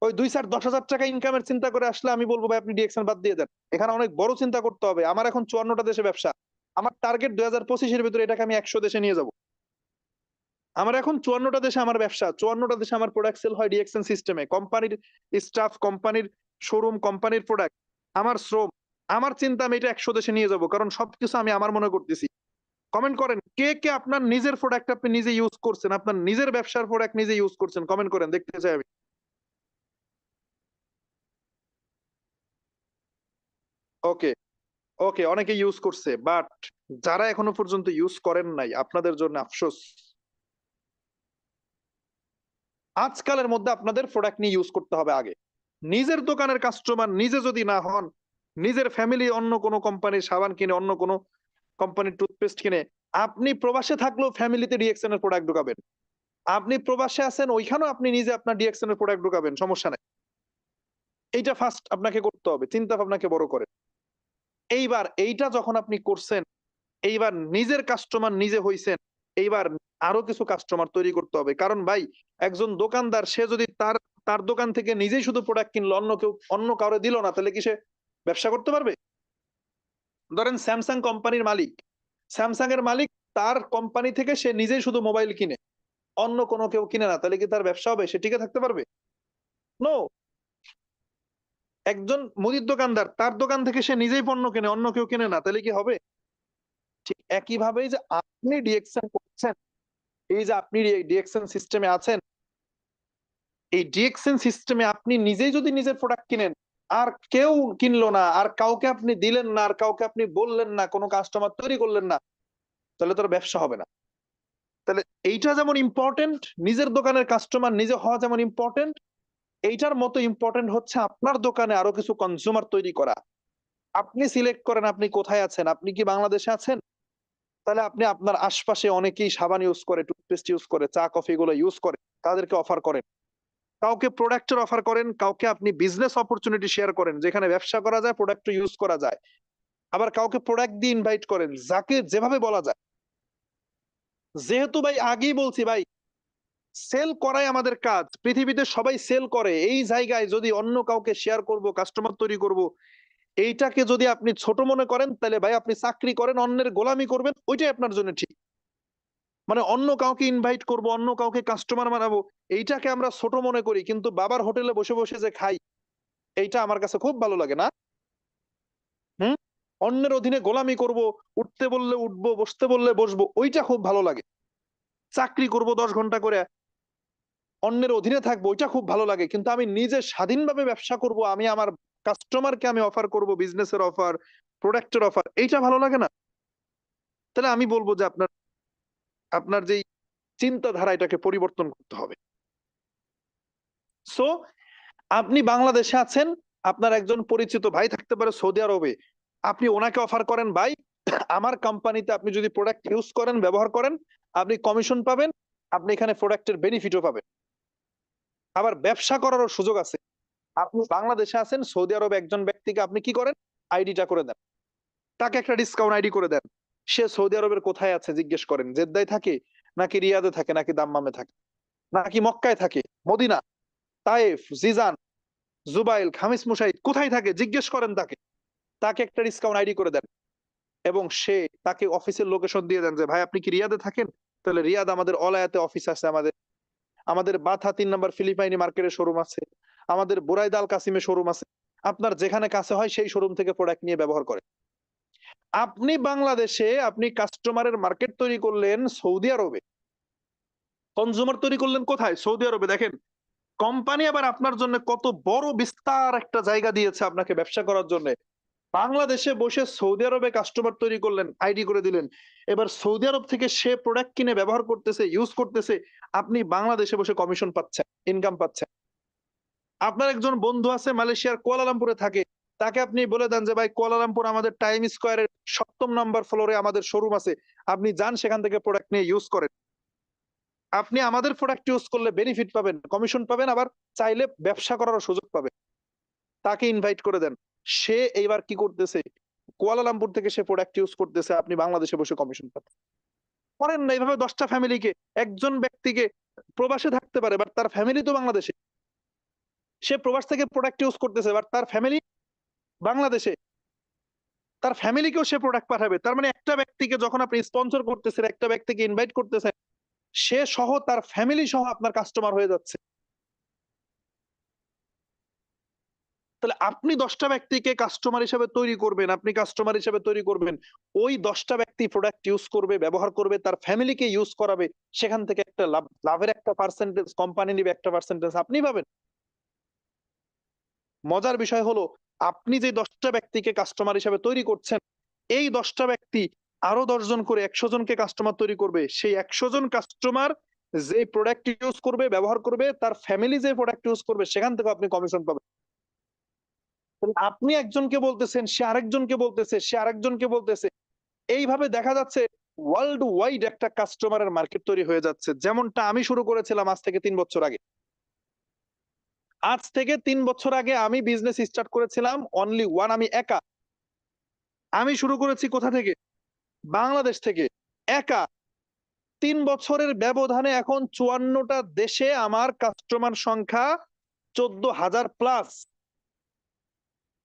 ওই 2-4-10,000 টাকা ইনকামের চিন্তা করে আসলে আমি বলবো ভাই আপনি ডিএক্সএন বাদ দিয়ে দেন। এখানে অনেক বড় চিন্তা করতে হবে। আমার এখন 54টা দেশে ব্যবসা। আমার টার্গেট 2025 এর ভিতরে এটাকে আমি 100 দেশে নিয়ে যাব। আমার এখন 54টা দেশে আমার ব্যবসা। 54টা দেশে আমার প্রোডাক্ট সেল হয় ডিএক্সএন সিস্টেমে। কোম্পানির স্টাফ, কোম্পানির শোরুম, কোম্পানির প্রোডাক্ট, আমার শ্রম, আমার চিন্তা আমি এটা 100 দেশে নিয়ে যাব। কারণ সবকিছু আমি আমার মনে করতেছি। কমেন্ট করেন কে, কে আপনার নিজের প্রোডাক্ট আপনি নিজে ইউজ করছেন? আপনার নিজের ব্যবসার প্রোডাক্ট নিজে ইউজ করছেন? কমেন্ট করেন, দেখতে চাই আমি। ওকে, ওকে, অনেকে ইউজ করছে। বাট যারা এখনো পর্যন্ত ইউজ করেন নাই, আপনাদের জন্য আফসোস। আজকালের মধ্যে আপনাদের প্রোডাক্ট নিয়ে ইউজ করতে হবে আগে। নিজের দোকানের কাস্টমার নিজে যদি না হন, নিজের ফ্যামিলি অন্য কোনো কোম্পানির সাবান কিনে, অন্য কোনো কোম্পানির টুথপেস্ট কিনে, আপনি প্রবাসে থাকলেও ফ্যামিলিতে ডিএক্সএন এর প্রোডাক্ট ঢুকাবেন। আপনি প্রবাসে আছেন, ওইখানেও আপনি নিজে আপনার ডিএক্সএন এর প্রোডাক্ট ঢুকাবেন, সমস্যা নাই। এইটা ফার্স্ট আপনাকে করতে হবে। চিন্তা ভাবনাকে বড় করে। এইবার এইটা যখন আপনি করছেন, এইবার নিজের কাস্টমার নিজে হইছেন, এইবার আরো কিছু কাস্টমার তৈরি করতে হবে। কারণ ভাই, একজন দোকানদার সে যদি তার তার দোকান থেকে নিজেই শুধু প্রোডাক্ট কিনলো, অন্য কাউরে দিল না, তাহলে কি সে ব্যবসা করতে পারবে? ধরেন স্যামসাং কোম্পানির মালিক, স্যামসাং এর মালিক, তার কোম্পানি থেকে সে নিজেই শুধু মোবাইল কিনে, অন্য কোনো কেউ কিনে না, তাহলে কি তার ব্যবসা হবে? সে টিকে থাকতে পারবে? নো। একজন মুদির দোকানদার, তার দোকান থেকে সে নিজেই পণ্য কেনে, অন্য কেউ কিনে না, তাহলে কি হবে? ঠিক একইভাবেই যে আপনি ডিএক্সএন করছেন, এই যে আপনি ডিএক্সএন সিস্টেমে আছেন, এই ডিএক্সএন সিস্টেমে আপনি নিজেই যদি নিজের প্রোডাক্ট কিনেন, আর কেউ কিনলো না, আর কাউকে আপনি দিলেন না, আর কাউকে আপনি বললেন না, কোনো কাস্টমার তৈরি করলেন না, তাহলে তোর ব্যবসা হবে না। তাহলে এইটা যেমন ইম্পর্টেন্ট, নিজের দোকানের কাস্টমার নিজে হওয়া যেমন ইম্পর্টেন্ট, এইটার মতো ইম্পর্টেন্ট হচ্ছে আপনার দোকানে আরো কিছু কনজিউমার তৈরি করা। আপনি সিলেক্ট করেন আপনি কোথায় আছেন। আপনি কি বাংলাদেশে আছেন? তাহলে আপনি আপনার আশপাশে অনেকেই সাবান ইউজ করে, টুথপেস্ট ইউজ করে, চা কফি গুলো ইউজ করে, তাদেরকে অফার করেন। কাউকে প্রোডাক্টের অফার করেন, কাউকে আপনি বিজনেস অপরচুনিটি শেয়ার করেন, যেখানে ব্যবসা করা যায়, প্রোডাক্ট ইউজ করা যায়। আবার কাউকে প্রোডাক্ট দিয়ে ইনভাইট করেন, যাকে যেভাবে বলা যায়। যেহেতু ভাই আগেই বলছি ভাই, সেল করাই আমাদের কাজ। পৃথিবীতে সবাই সেল করে। এই জায়গায় যদি অন্য কাউকে শেয়ার করব, কাস্টমার তৈরি করব, এইটাকে যদি আপনি ছোট মনে করেন, তাহলে ভাই আপনি চাকরি করেন, অন্যের গোলামি করবেন, ওইটাই আপনার জন্য ঠিক। মানে অন্য কাউকে ইনভাইট করব, অন্য কাউকে কাস্টমার বানাবো, এইটাকে আমরা ছোট মনে করি। কিন্তু বাবার হোটেলে বসে বসে যে খাই, এইটা আমার কাছে খুব ভালো লাগে না। হুম। অন্যের অধীনে গোলামি করব, উঠতে বললে উঠবো, বসতে বললে বসবো, ওইটা খুব ভালো লাগে। চাকরি করব 10 ঘন্টা করে, অন্যের অধীনে থাকবো, ওইটা খুব ভালো লাগে। কিন্তু আমি নিজে স্বাধীনভাবে ব্যবসা করব, আমি আমার কাস্টমারকে আমি অফার করব, বিজনেসের অফার, প্রোডাক্টের অফার, এইটা ভালো লাগে না। তাহলে আমি বলবো যে আপনার আপনার যেই চিন্তাধারা, এটাকে পরিবর্তন করতে হবে। সো আপনি বাংলাদেশে আছেন, আপনার একজন পরিচিত ভাই থাকতে পারে সৌদি আরবে, আপনি ওনাকে অফার করেন, ভাই আমার কোম্পানিতে আপনি যদি প্রোডাক্ট ইউজ করেন, ব্যবহার করেন, আপনি কমিশন পাবেন, আপনি এখানে প্রোডাক্টের বেনিফিটও পাবেন। আবার ব্যবসা করারও সুযোগ আছে। আপনি বাংলাদেশে আছেন, সৌদি আরবে একজন ব্যক্তিকে আপনি কি করেন, আইডিটা করে দেন, তাকে একটা ডিসকাউন্ট আইডি করে দেন। সে সৌদি আরবের কোথায় আছে জিজ্ঞেস করেন, জেদ্দায় থাকে, নাকি রিয়াদে থাকে, নাকি দাম্মামে থাকে, নাকি মক্কায় থাকে, মদিনা, তায়েফ, জিজান, জুবাইল, খামিস মুশাইদ কোথায় থাকে জিজ্ঞেস করেন তাকে। তাকে একটা ডিসকাউন্ট আইডি করে দেন, এবং সে তাকে অফিসের লোকেশন দিয়ে দেন যে ভাই আপনি কি রিয়াদে থাকেন? তাহলে রিয়াদ আমাদের অলায়াতে অফিস আছে, আমাদের আমাদের বাথা 3 নম্বর ফিলিপাইনি মার্কেটে শোরুম আছে, আমাদের বুরাইদা আল কাসিমে শোরুম আছে। আপনার যেখানে কাছে হয় সেই শোরুম থেকে প্রোডাক্ট নিয়ে ব্যবহার করেন। আপনি বাংলাদেশে আপনি কাস্টমারের মার্কেট তৈরি করলেন সৌদি আরবে, কনজিউমার তৈরি করলেন কোথায়? সৌদি আরবে। দেখেন কোম্পানি আবার আপনার জন্য কত বড় বিস্তার একটা জায়গা দিয়েছে আপনাকে ব্যবসা করার জন্য। বাংলাদেশে বসে সৌদি আরবে কাস্টমার তৈরি করলেন, আইডি করে দিলেন। এবার সৌদি আরব থেকে সে প্রোডাক্ট কিনে ব্যবহার করতেছে, ইউজ করতেছে, আপনি বাংলাদেশে বসে কমিশন পাচ্ছেন, ইনকাম পাচ্ছেন। আপনার একজন বন্ধু আছে মালয়েশিয়ার কুয়ালালামপুরে থাকে, তাকে আপনি বলে দেন যে ভাই কুয়ালালামপুর আমাদের টাইম স্কয়ারের 7ম নম্বর ফ্লোরে আমাদের শোরুম আছে, আপনি যান সেখান থেকে প্রোডাক্ট নিয়ে ইউজ করেন। আপনি আমাদের প্রোডাক্ট ইউজ করলে বেনিফিট পাবেন, কমিশন পাবেন, আবার চাইলে ব্যবসা করারও সুযোগ পাবেন। তাকে ইনভাইট করে দেন। সে এইবার কি করতেছে, কুয়ালালামপুর থেকে সে প্রোডাক্ট ইউজ করতেছে, আপনি বাংলাদেশে বসে কমিশন পাচ্ছেন। করেন না এইভাবে 10টা ফ্যামিলিকে, একজন ব্যক্তিকে প্রবাসে থাকতে পারে বাট তার ফ্যামিলি তো বাংলাদেশে। সে প্রবাস থেকে প্রোডাক্ট ইউজ করতেছে বাট তার ফ্যামিলি বাংলাদেশে। তার ফ্যামিলিকেও সে প্রোডাক্ট পাঠাবে। তার মানে একটা ব্যক্তিকে যখন আপনি স্পন্সর করতেছেন, একটা ব্যক্তিকে ইনভাইট করতেছেন, সে সহ তার ফ্যামিলি সহ আপনার কাস্টমার হয়ে যাচ্ছে। তাহলে আপনি 10টা ব্যক্তিকে কাস্টমার হিসেবে তৈরি করবেন, আপনি কাস্টমার হিসেবে তৈরি করবেন। ওই 10টা ব্যক্তি প্রোডাক্ট ইউজ করবে, ব্যবহার করবে, তার ফ্যামিলিকে ইউজ করাবে। সেখান থেকে একটা লাভের একটা পার্সেন্টেজ কোম্পানি নিবে, একটা পার্সেন্টেজ আপনি পাবেন। মজার বিষয় হলো আপনি যে 10টা ব্যক্তিকে কাস্টমার হিসেবে তৈরি করছেন, এই 10টা ব্যক্তি আরো 10 জন করে 100 জনকে কাস্টমার তৈরি করবে। সেই 100 জন কাস্টমার যে প্রোডাক্ট ইউজ করবে, ব্যবহার করবে, তার ফ্যামিলি যে প্রোডাক্ট ইউজ করবে, সেখান থেকে আপনি কমিশন পাবেন। আপনি একজনকে বলতেছেন, সে আরেকজনকে বলতেছে, সে আরেকজনকে বলতেছে। এইভাবে দেখা যাচ্ছে ওয়ার্ল্ড ওয়াইড একটা কাস্টমারের মার্কেট তৈরি হয়ে যাচ্ছে। যেমনটা আমি শুরু করেছিলাম আজ থেকে 3 বছর আগে। আজ থেকে 3 বছর আগে আমি বিজনেস স্টার্ট করেছিলাম অনলি ওয়ান, আমি একা। আমি শুরু করেছি কোথা থেকে? বাংলাদেশ থেকে, একা। 3 বছরের ব্যবধানে এখন 54টা দেশে আমার কাস্টমার সংখ্যা 14,000 প্লাস।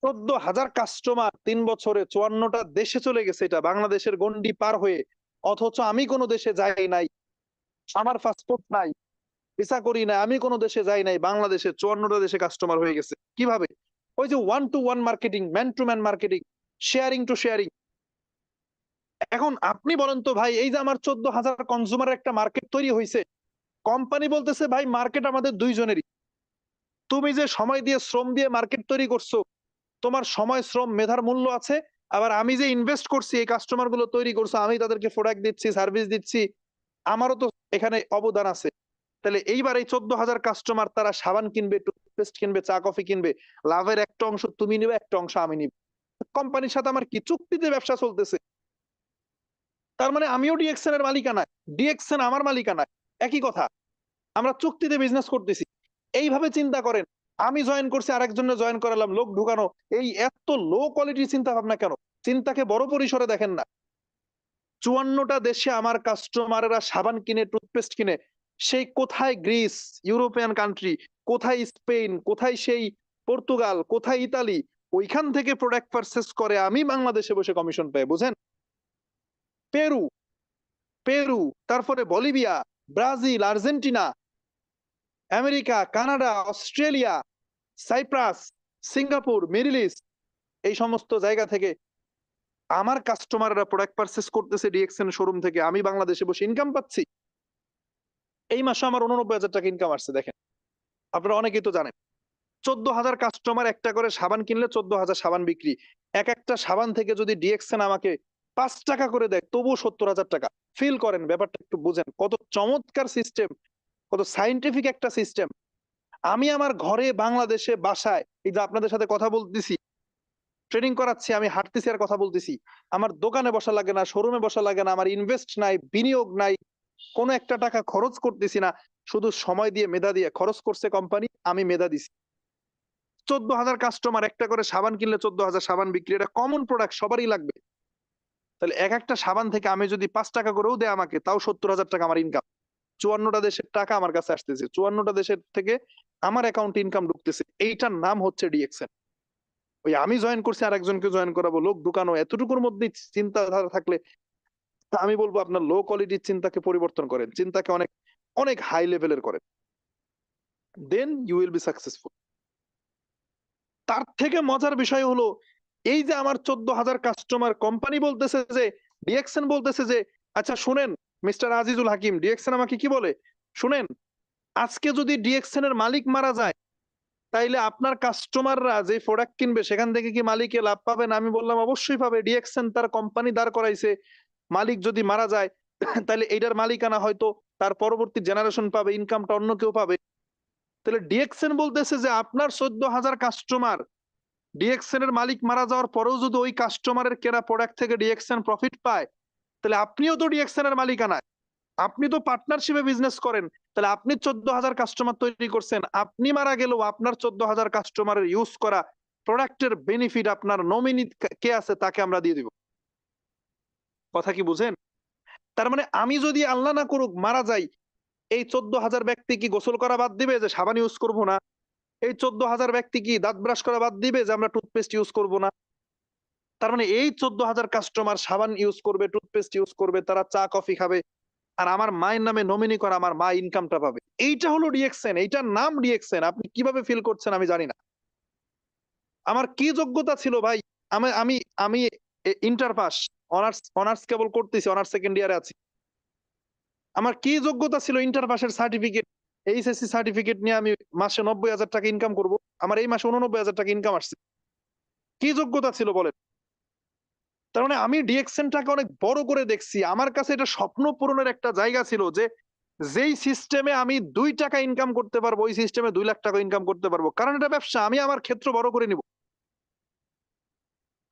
14,000 কাস্টমার 3 বছরে 54টা দেশে চলে গেছে, এটা বাংলাদেশের গন্ডি পার হয়ে। অথচ আমি কোনো দেশে যাই নাই, আমার পাসপোর্ট নাই, ভিসা করি না, আমি কোনো দেশে যাই নাই, বাংলাদেশে 54টা দেশে কাস্টমার হয়ে গেছে। কিভাবে? ওই যে one to one marketing, man to man marketing, sharing to sharing. এখন আপনি বলেন তো ভাই, এই যে আমার 14,000 কনজিউমার একটা মার্কেট তৈরি হয়েছে, কোম্পানি বলতেছে ভাই মার্কেট আমাদের দুইজনেরই। তুমি যে সময় দিয়ে শ্রম দিয়ে মার্কেট তৈরি করছো, তোমার সময় শ্রম মেধার মূল্য আছে। আবার আমি যে ইনভেস্ট করছি এই কাস্টমার গুলো তৈরি করছো, আমি তাদেরকে প্রোডাক্ট দিচ্ছি, সার্ভিস দিচ্ছি, আমারও তো এখানে অবদান আছে। তাহলে এইবার এই 14,000 কাস্টমার তারা সাবান কিনবে, টুথপেস্ট কিনবে, চা কফি কিনবে, লাভের একটা অংশ তুমি নিবে, একটা অংশ আমি নিব। কোম্পানির সাথে আমার কি চুক্তিতে ব্যবসা চলতেছে? তার মানে আমিও ডিএক্সএন এর মালিকানা, ডিএক্সএন আমার মালিকানা, একই কথা। আমরা চুক্তিতে বিজনেস করতেছি। এইভাবে চিন্তা করেন। আমি জয়েন করছি, আরেকজনে জয়েন করালাম, লোক ঢুকানো। এই এত লো কোয়ালিটির চিন্তা ভাবনা কেন? চিন্তাকে বড় পরিসরে দেখেন না। 54টা দেশে আমার কাস্টমাররা সাবান কিনে, টুথপেস্ট কিনে। সেই কোথায় গ্রিস, ইউরোপিয়ান কান্ট্রি, কোথায় স্পেন, কোথায় সেই পর্তুগাল, কোথায় ইতালি, ওইখান থেকে প্রোডাক্ট পারচেস করে আমি বাংলাদেশে বসে কমিশন পাই, বুঝেন? পেরু, পেরু, তারপরে Bolivia, Brazil, Argentina, America, Canada, Australia, Cyprus, Singapore, Middle East, এই সমস্ত জায়গা থেকে আমার কাস্টমাররা প্রোডাক্ট পারচেস করতেছে ডিএক্সএন শোরুম থেকে, আমি বাংলাদেশে বসে ইনকাম পাচ্ছি। এই মাসে আমার 89,000 টাকা ইনকাম আসছে, দেখেন। আপনারা অনেকেই তো জানেন 14,000 কাস্টমার একটা করে সাবান কিনলে 14,000 সাবান বিক্রি। এক একটা সাবান থেকে যদি ডিএক্সএন আমাকে 5 টাকা করে দেয়, তবুও 70,000 টাকা। ফিল করেন, ব্যাপারটা একটু বুঝেন কত চমৎকার সিস্টেম, কত সাইন্টিফিক একটা সিস্টেম। আমি আমার ঘরে বাংলাদেশে বাসায় এই যে আপনাদের সাথে কথা বলতেছি, ট্রেনিং করাচ্ছি, আমি হাঁটতেছি আর কথা বলতেছি। আমার দোকানে বসা লাগে না, শোরুমে বসা লাগে না, আমার ইনভেস্ট নাই, বিনিয়োগ নাই, কোনো একটা টাকা খরচ করতেছি না। শুধু সময় দিয়ে, মেধা দিয়ে খরচ করছে কোম্পানি, আমি মেধা দিছি। 14,000 কাস্টমার, একটা করে সাবান কিনলে 14,000 সাবান বিক্রি, এটা কমন প্রোডাক্ট, সবারই লাগবে। তাহলে এক একটা সাবান থেকে আমি যদি 5 টাকা করেও দেয় আমাকে, তাও 70,000 টাকা আমার ইনকাম। 54টা দেশের টাকা আমার কাছে আসতেছে, 54টা দেশের থেকে আমার অ্যাকাউন্টে ইনকাম ঢুকতেছে। এইটার নাম হচ্ছে ডিএক্সএন। ওই আমি জয়েন করছি, আর একজনকে জয়েন করাবো, লোক ঢুকানো, এতটুকুর মধ্যে চিন্তাধারা থাকলে আমি বলবো আপনার লো কোয়ালিটির চিন্তাকে পরিবর্তন করেন, চিন্তাকে অনেক অনেক হাই লেভেলের করেন, then you will be successful. তার থেকে মজার বিষয় হলো এই যে আমার 14,000 কাস্টমার, কোম্পানি বলতেছে যে, ডিএক্সএন বলতেছে যে, আচ্ছা শুনেন মিস্টার আজিজুল হাকিম, ডিএক্সএন আমাকে কি বলে, শুনেন, আজকে যদি ডিএক্সএন এর মালিক মারা যায়, তাইলে আপনার কাস্টমাররা যে প্রোডাক্ট কিনবে সেখান থেকে কি মালিকে লাভ পাবেন? আমি বললাম অবশ্যই পাবে। ডিএক্সএন তার কোম্পানি দাঁড় করাইছে, মালিক যদি মারা যায় তাহলে এইটার মালিকানা হয়তো তার পরবর্তী জেনারেশন পাবে, ইনকামটা অন্য কেউ পাবে। তাহলে ডিএক্সএন বলতেছে যে আপনার 14,000 কাস্টমার ডিএক্সএন এর মালিক মারা যাওয়ার পরেও যদি ওই কাস্টমারের কেনা প্রোডাক্ট থেকে ডিএক্সএন প্রফিট পায়, তাহলে আপনিও তো ডিএক্সএন এর মালিকানা, আপনি তো পার্টনারশিপে বিজনেস করেন, তাহলে আপনি 14,000 কাস্টমার তৈরি করছেন, আপনি মারা গেলেও আপনার 14,000 কাস্টমারের ইউজ করা প্রোডাক্টের বেনিফিট আপনার নমিনি কে আছে তাকে আমরা দিয়ে দিব। কথা কি বুঝেন? তার মানে আমি যদি আল্লাহ না করুক মারা যাই, এই 14,000 ব্যক্তি কি গোসল করা বাদ দিবে যে সাবান ইউজ করব না? এই 14,000 ব্যক্তি কি দাঁত ব্রাশ করা বাদ দিবে যে আমরা টুথপেস্ট ইউজ করব না? তার মানে এই 14,000 কাস্টমার সাবান ইউজ করবে, টুথপেস্ট ইউজ করবে, তারা চা কফি খাবে, আর আমার মায়ের নামে নমিনি করা আমার মা ইনকামটা পাবে। এইটা হলো ডিএক্সএন, এইটার নাম ডিএক্সএন। আপনি কিভাবে ফিল করছেন আমি জানি না। আমার কি যোগ্যতা ছিল ভাই? আমি আমি আমি ইন্টার পাস, অনার্স অনার্স কেবল করতেছি, অনার্স সেকেন্ড ইয়ারে আছি। আমার কি যোগ্যতা ছিল ইন্টার পাসের সার্টিফিকেট, এইচএসসি সার্টিফিকেট নিয়ে আমি মাসে 90,000 টাকা ইনকাম করব? আমার এই মাসে 89,000 টাকা ইনকাম আসছে। কি যোগ্যতা ছিল বলেন? তার মানে আমি ডিএক্সএনটাকে অনেক বড় করে দেখছি। আমার কাছে এটা স্বপ্ন পূরণের একটা জায়গা ছিল যে যেই সিস্টেমে আমি 2 টাকা ইনকাম করতে পারবো, ওই সিস্টেমে 2 লাখ টাকা ইনকাম করতে পারবো। কারণ এটা ব্যবসা, আমি আমার ক্ষেত্র বড় করে নিব।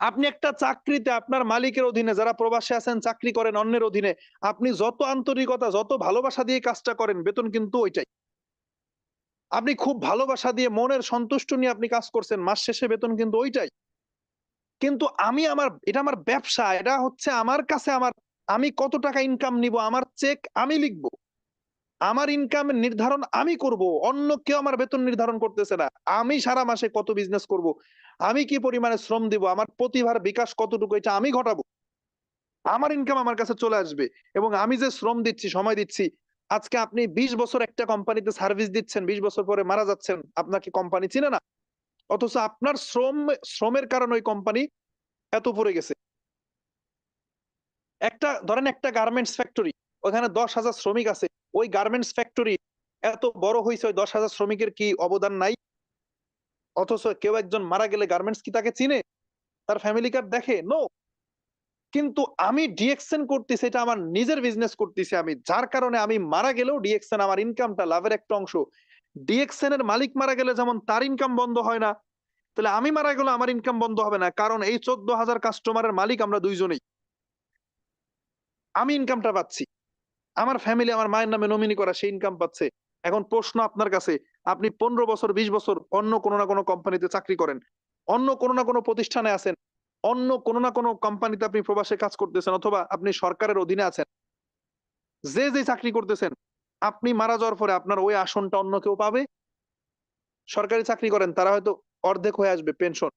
আপনি একটা চাকরিতে আপনার মালিকের অধীনে, যারা প্রবাসে আছেন চাকরি করেন অন্যের অধীনে, আপনি যত আন্তরিকতা যত ভালোবাসা দিয়ে কাজটা করেন বেতন কিন্তু ওইটাই। আপনি খুব ভালোবাসা দিয়ে মনের সন্তুষ্ট নিয়ে আপনি কাজ করছেন, মাস শেষে বেতন কিন্তু ওইটাই। কিন্তু আমি এটা আমার ব্যবসা, এটা হচ্ছে আমার কাছে আমি কত টাকা ইনকাম নিব, আমার চেক আমি লিখবো, আমার ইনকাম নির্ধারণ আমি করব, অন্য কেউ আমার বেতন নির্ধারণ করতেছে না। আমি সারা মাসে কত বিজনেস করব, আমি কি পরিমাণে শ্রম দিব, আমার প্রতিভার বিকাশ কতটুকু, এটা আমি ঘটাবো। আমার ইনকাম আমার কাছে চলে আসবে, এবং আমি যে শ্রম দিচ্ছি, সময় দিচ্ছি, আজকে আপনি 20 বছর একটা কোম্পানিতে সার্ভিস দিচ্ছেন, 20 বছর পরে মারা যাচ্ছেন, আপনাকে কোম্পানি চিনে না, অথচ আপনার শ্রমের কারণে ওই কোম্পানি এত উপরে গেছে। ধরেন একটা গার্মেন্টস ফ্যাক্টরি, ওখানে 10,000 শ্রমিক আছে, ওই গার্মেন্টস ফ্যাক্টরি এত বড় হয়েছে, ওই 10,000 শ্রমিকের কি অবদান নাই? অথচ কেউ একজন মারা গেলে গার্মেন্টস কি তাকে চিনে, তার ফ্যামিলি কার্ড দেখে? নো। কিন্তু আমি ডিএক্সএন করতেছি, এটা আমার নিজের বিজনেস করতেছি আমি, যার কারণে আমি মারা গেলেও ডিএক্সএন আমার ইনকামটা, লাভের একটা অংশ। ডিএক্সএন এর মালিক মারা গেলে যেমন তার ইনকাম বন্ধ হয় না, তাহলে আমি মারা গেলে আমার ইনকাম বন্ধ হবে না, কারণ এই 14,000 কাস্টমারের মালিক আমরা দুইজনেই। আমি ইনকামটা পাচ্ছি, আমার ফ্যামিলি আমার মায়ের নামে নমিনি করা, সেই ইনকাম পাচ্ছে। এখন প্রশ্ন আপনার কাছে, আপনি 15 বছর 20 বছর অন্য কোনো না কোনো কোম্পানিতে চাকরি করেন, অন্য কোনো না কোনো প্রতিষ্ঠানে আছেন, অন্য কোনো না কোনো কোম্পানিতে আপনি প্রবাসে কাজ করতেছেন, অথবা আপনি সরকারের অধীনে আছেন, যে চাকরি করতেছেন, আপনি মারা যাওয়ার পরে আপনার ওই আসনটা অন্য কেউ পাবে। সরকারি চাকরি করেন, তারা হয়তো অর্ধেক হয়ে আসবে পেনশন,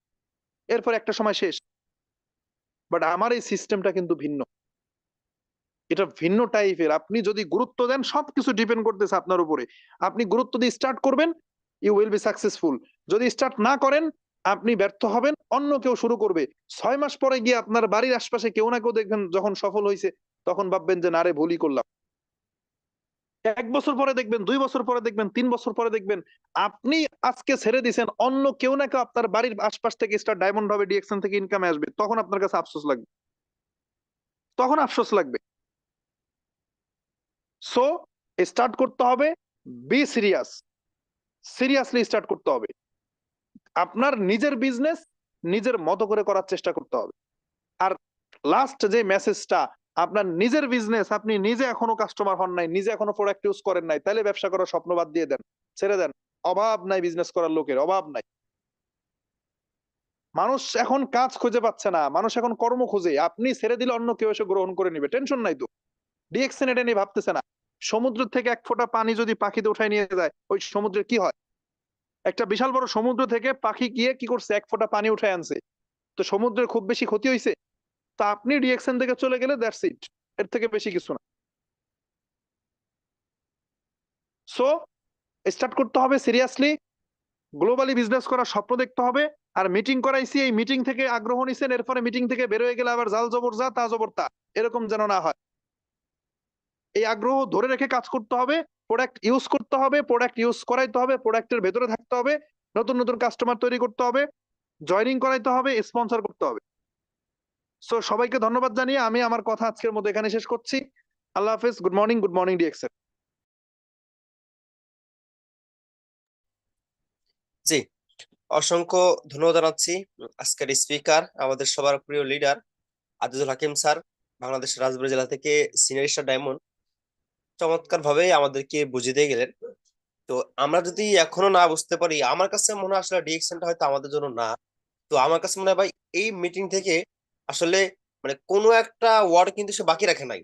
এরপর একটা সময় শেষ। বাট আমার এই সিস্টেমটা কিন্তু ভিন্ন, এটা ভিন্ন টাইপের। আপনি যদি গুরুত্ব দেন, সবকিছু ডিপেন্ড করতেছে আপনার উপরে। আপনি গুরুত্ব দিয়ে স্টার্ট করবেন, ইউ উইল বি সাকসেসফুল। যদি স্টার্ট না করেন, আপনি ব্যর্থ হবেন, অন্য কেউ শুরু করবে। 6 মাস পরে গিয়ে আপনার বাড়ির আশপাশে কেউ না কেউ দেখবেন যখন সফল হয়েছে, তখন ভাববেন যে না রে, ভুলই করলাম। 1 বছর পরে দেখবেন, 2 বছর পরে দেখবেন, 3 বছর পরে দেখবেন আপনি আজকে ছেড়ে দিয়েছেন, অন্য কেউ না কেউ আপনার বাড়ির আশপাশ থেকে স্টার ডায়মন্ড হবে, ডিএক্সএন থেকে ইনকামে আসবে, তখন আপনার কাছে আফসোস লাগবে, তখন আফসোস লাগবে। সো স্টার্ট করতে হবে, বি সিরিয়াস, সিরিয়াসলি স্টার্ট করতে হবে। আপনার নিজের বিজনেস নিজের মতো করে করার চেষ্টা করতে হবে। আর লাস্ট যে মেসেজটা, আপনার নিজের বিজনেস, আপনি নিজে এখনো কাস্টমার হন নাই, নিজে এখনো প্রোডাক্ট ইউজ করেন নাই, তাহলে ব্যবসা করার স্বপ্ন বাদ দিয়ে দেন, ছেড়ে দেন। অভাব নাই বিজনেস করার লোকের, অভাব নাই। মানুষ এখন কাজ খুঁজে পাচ্ছে না, মানুষ এখন কর্ম খুঁজে। আপনি ছেড়ে দিলে অন্য কেউ এসে গ্রহণ করে নিবে, টেনশন নাই তো। ডিএক্সএন এটা নিয়ে ভাবতেছে না। সমুদ্র থেকে 1 ফোঁটা পানি যদি পাখিতে উঠায় নিয়ে যায়, ওই সমুদ্রের কি হয়? একটা বিশাল বড় সমুদ্র থেকে পাখি গিয়ে কি করছে, 1 ফোঁটা পানি উঠায় আনছে, তো সমুদ্রের খুব বেশি ক্ষতি হয়েছে? তো আপনি ডিএক্সএন থেকে চলে গেলে দ্যাটস ইট, এর থেকে বেশি কিছু না। সো স্টার্ট করতে হবে সিরিয়াসলি, গ্লোবালি বিজনেস করার স্বপ্ন দেখতে হবে। আর মিটিং করাইছি, এই মিটিং থেকে আগ্রহ নিছেন, এরপরে মিটিং থেকে বের হয়ে গেলে আবার জাল জবর যা তা জবর তা, এরকম যেন না হয়। এই আগ্রহ ধরে রেখে কাজ করতে হবে, প্রোডাক্ট ইউজ করতে হবে, প্রোডাক্ট ইউজ করাইতে হবে, প্রোডাক্টের ভেতরে থাকতে হবে, নতুন নতুন কাস্টমার তৈরি করতে হবে, জয়নিং করাইতে হবে, স্পন্সর করতে হবে। সো সবাইকে ধন্যবাদ জানিয়ে আমি আমার কথা আজকের মধ্যে এখানে শেষ করছি। আল্লাহ হাফেজ। Good morning DXL. জি, অসংখ্য ধন্যবাদ জানাচ্ছি আজকের স্পিকার আমাদের সবার প্রিয় লিডার আজিজুল হাকিম স্যার, বাংলাদেশের রাজবাড়ী জেলা থেকে সিনিয়র স্টার ডায়মন্ড। চমৎকার ভাবে আমাদেরকে বুঝিয়ে দিয়ে গেলেন। তো আমরা যদি এখনো না বুঝতে পারি, আমার কাছে মনে হয় আসলে ডিরেকশনটা হয়তো আমাদের জন্য না। তো আমার কাছে মনে হয় ভাই, এই মিটিং থেকে আসলে মানে কোনো একটা ওয়ার্ড কিন্তু সে বাকি রাখে নাই,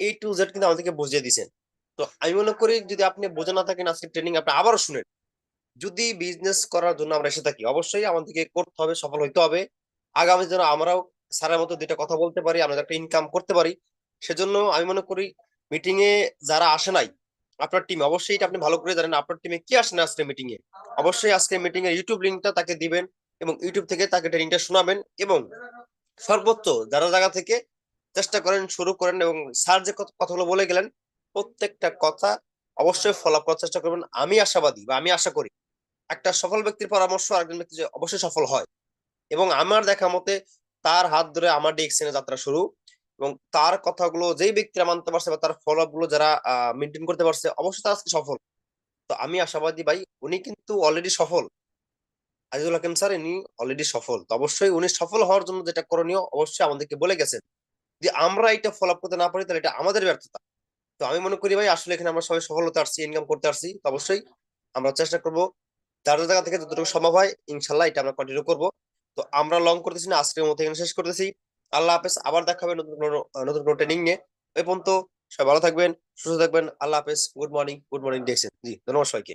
A to Z কিন্তু আমাদেরকে বুঝিয়ে দিয়েছেন। তো আমি মনে করি যদি আপনি বোঝা না থাকেন, আজকে ট্রেনিং আপনি আবারও শুনেন। যদি বিজনেস করার জন্য আমরা এসে থাকি, অবশ্যই আমাদেরকে করতে হবে, সফল হইতে হবে। আগামী যেন আমরাও স্যারের মতো দুইটা কথা বলতে পারি, আমরা একটা ইনকাম করতে পারি। সেজন্য আমি মনে করি মিটিং এ যারা আসে নাই, আপনার টিমে অবশ্যই এটা আপনি ভালো করে জানেন আপনার টিমে কি আসে না আজকে মিটিং এ। অবশ্যই আজকে মিটিং এর ইউটিউব লিঙ্কটা তাকে দিবেন এবং ইউটিউব থেকে তাকে ট্রেনিংটা শোনাবেন। এবং সর্বোচ্চ যারা জায়গা থেকে চেষ্টা করেন, শুরু করেন, এবং স্যার যে কথাগুলো বলে গেলেন প্রত্যেকটা কথা অবশ্যই ফলো আপ করার চেষ্টা করবেন। আমি আশাবাদী বা আমি আশা করি একটা সফল ব্যক্তির পরামর্শ আরেকজন ব্যক্তি যে অবশ্যই সফল হয়। এবং আমার দেখা মতে তার হাত ধরে আমার ডিএক্সএন যাত্রা শুরু। এবং তার কথাগুলো যেই ব্যক্তিরা মানতে পারছে বা তার ফলো আপ গুলো যারা মেনটেন করতে পারছে, অবশ্যই তারা আজকে সফল। তো আমি আশাবাদী ভাই, উনি কিন্তু অলরেডি সফল। আজিজুল হাকিম স্যার ইনি অলরেডি সফল। তো অবশ্যই উনি সফল হওয়ার জন্য যেটা করণীয় অবশ্যই আমাদেরকে বলে গেছেন। যে আমরা এটা ফলো আপ করতে না পারি তাহলে এটা আমাদের ব্যর্থতা। তো আমি মনে করি ভাই, আসলে এখানে আমরা সবাই সফল হতে আসছি, ইনকাম করতে আসছি। তো অবশ্যই আমরা চেষ্টা করবো যার যার জায়গা থেকে যতটুকু সম্ভব হয় ইনশাল্লাহ এটা আমরা কন্টিনিউ করবো। তো আমরা লং করতেছি না, আজকের মতো এখানে শেষ করতেছি। আল্লাহ হাফেজ, আবার দেখা হবে নতুন কোনো ট্রেনিং নিয়ে। ওই পর্যন্ত সবাই ভালো থাকবেন, সুস্থ থাকবেন। আল্লাহ হাফেজ, গুড মর্নিং, গুড মর্নিং দেখছেন। জি ধন্যবাদ সবাইকে।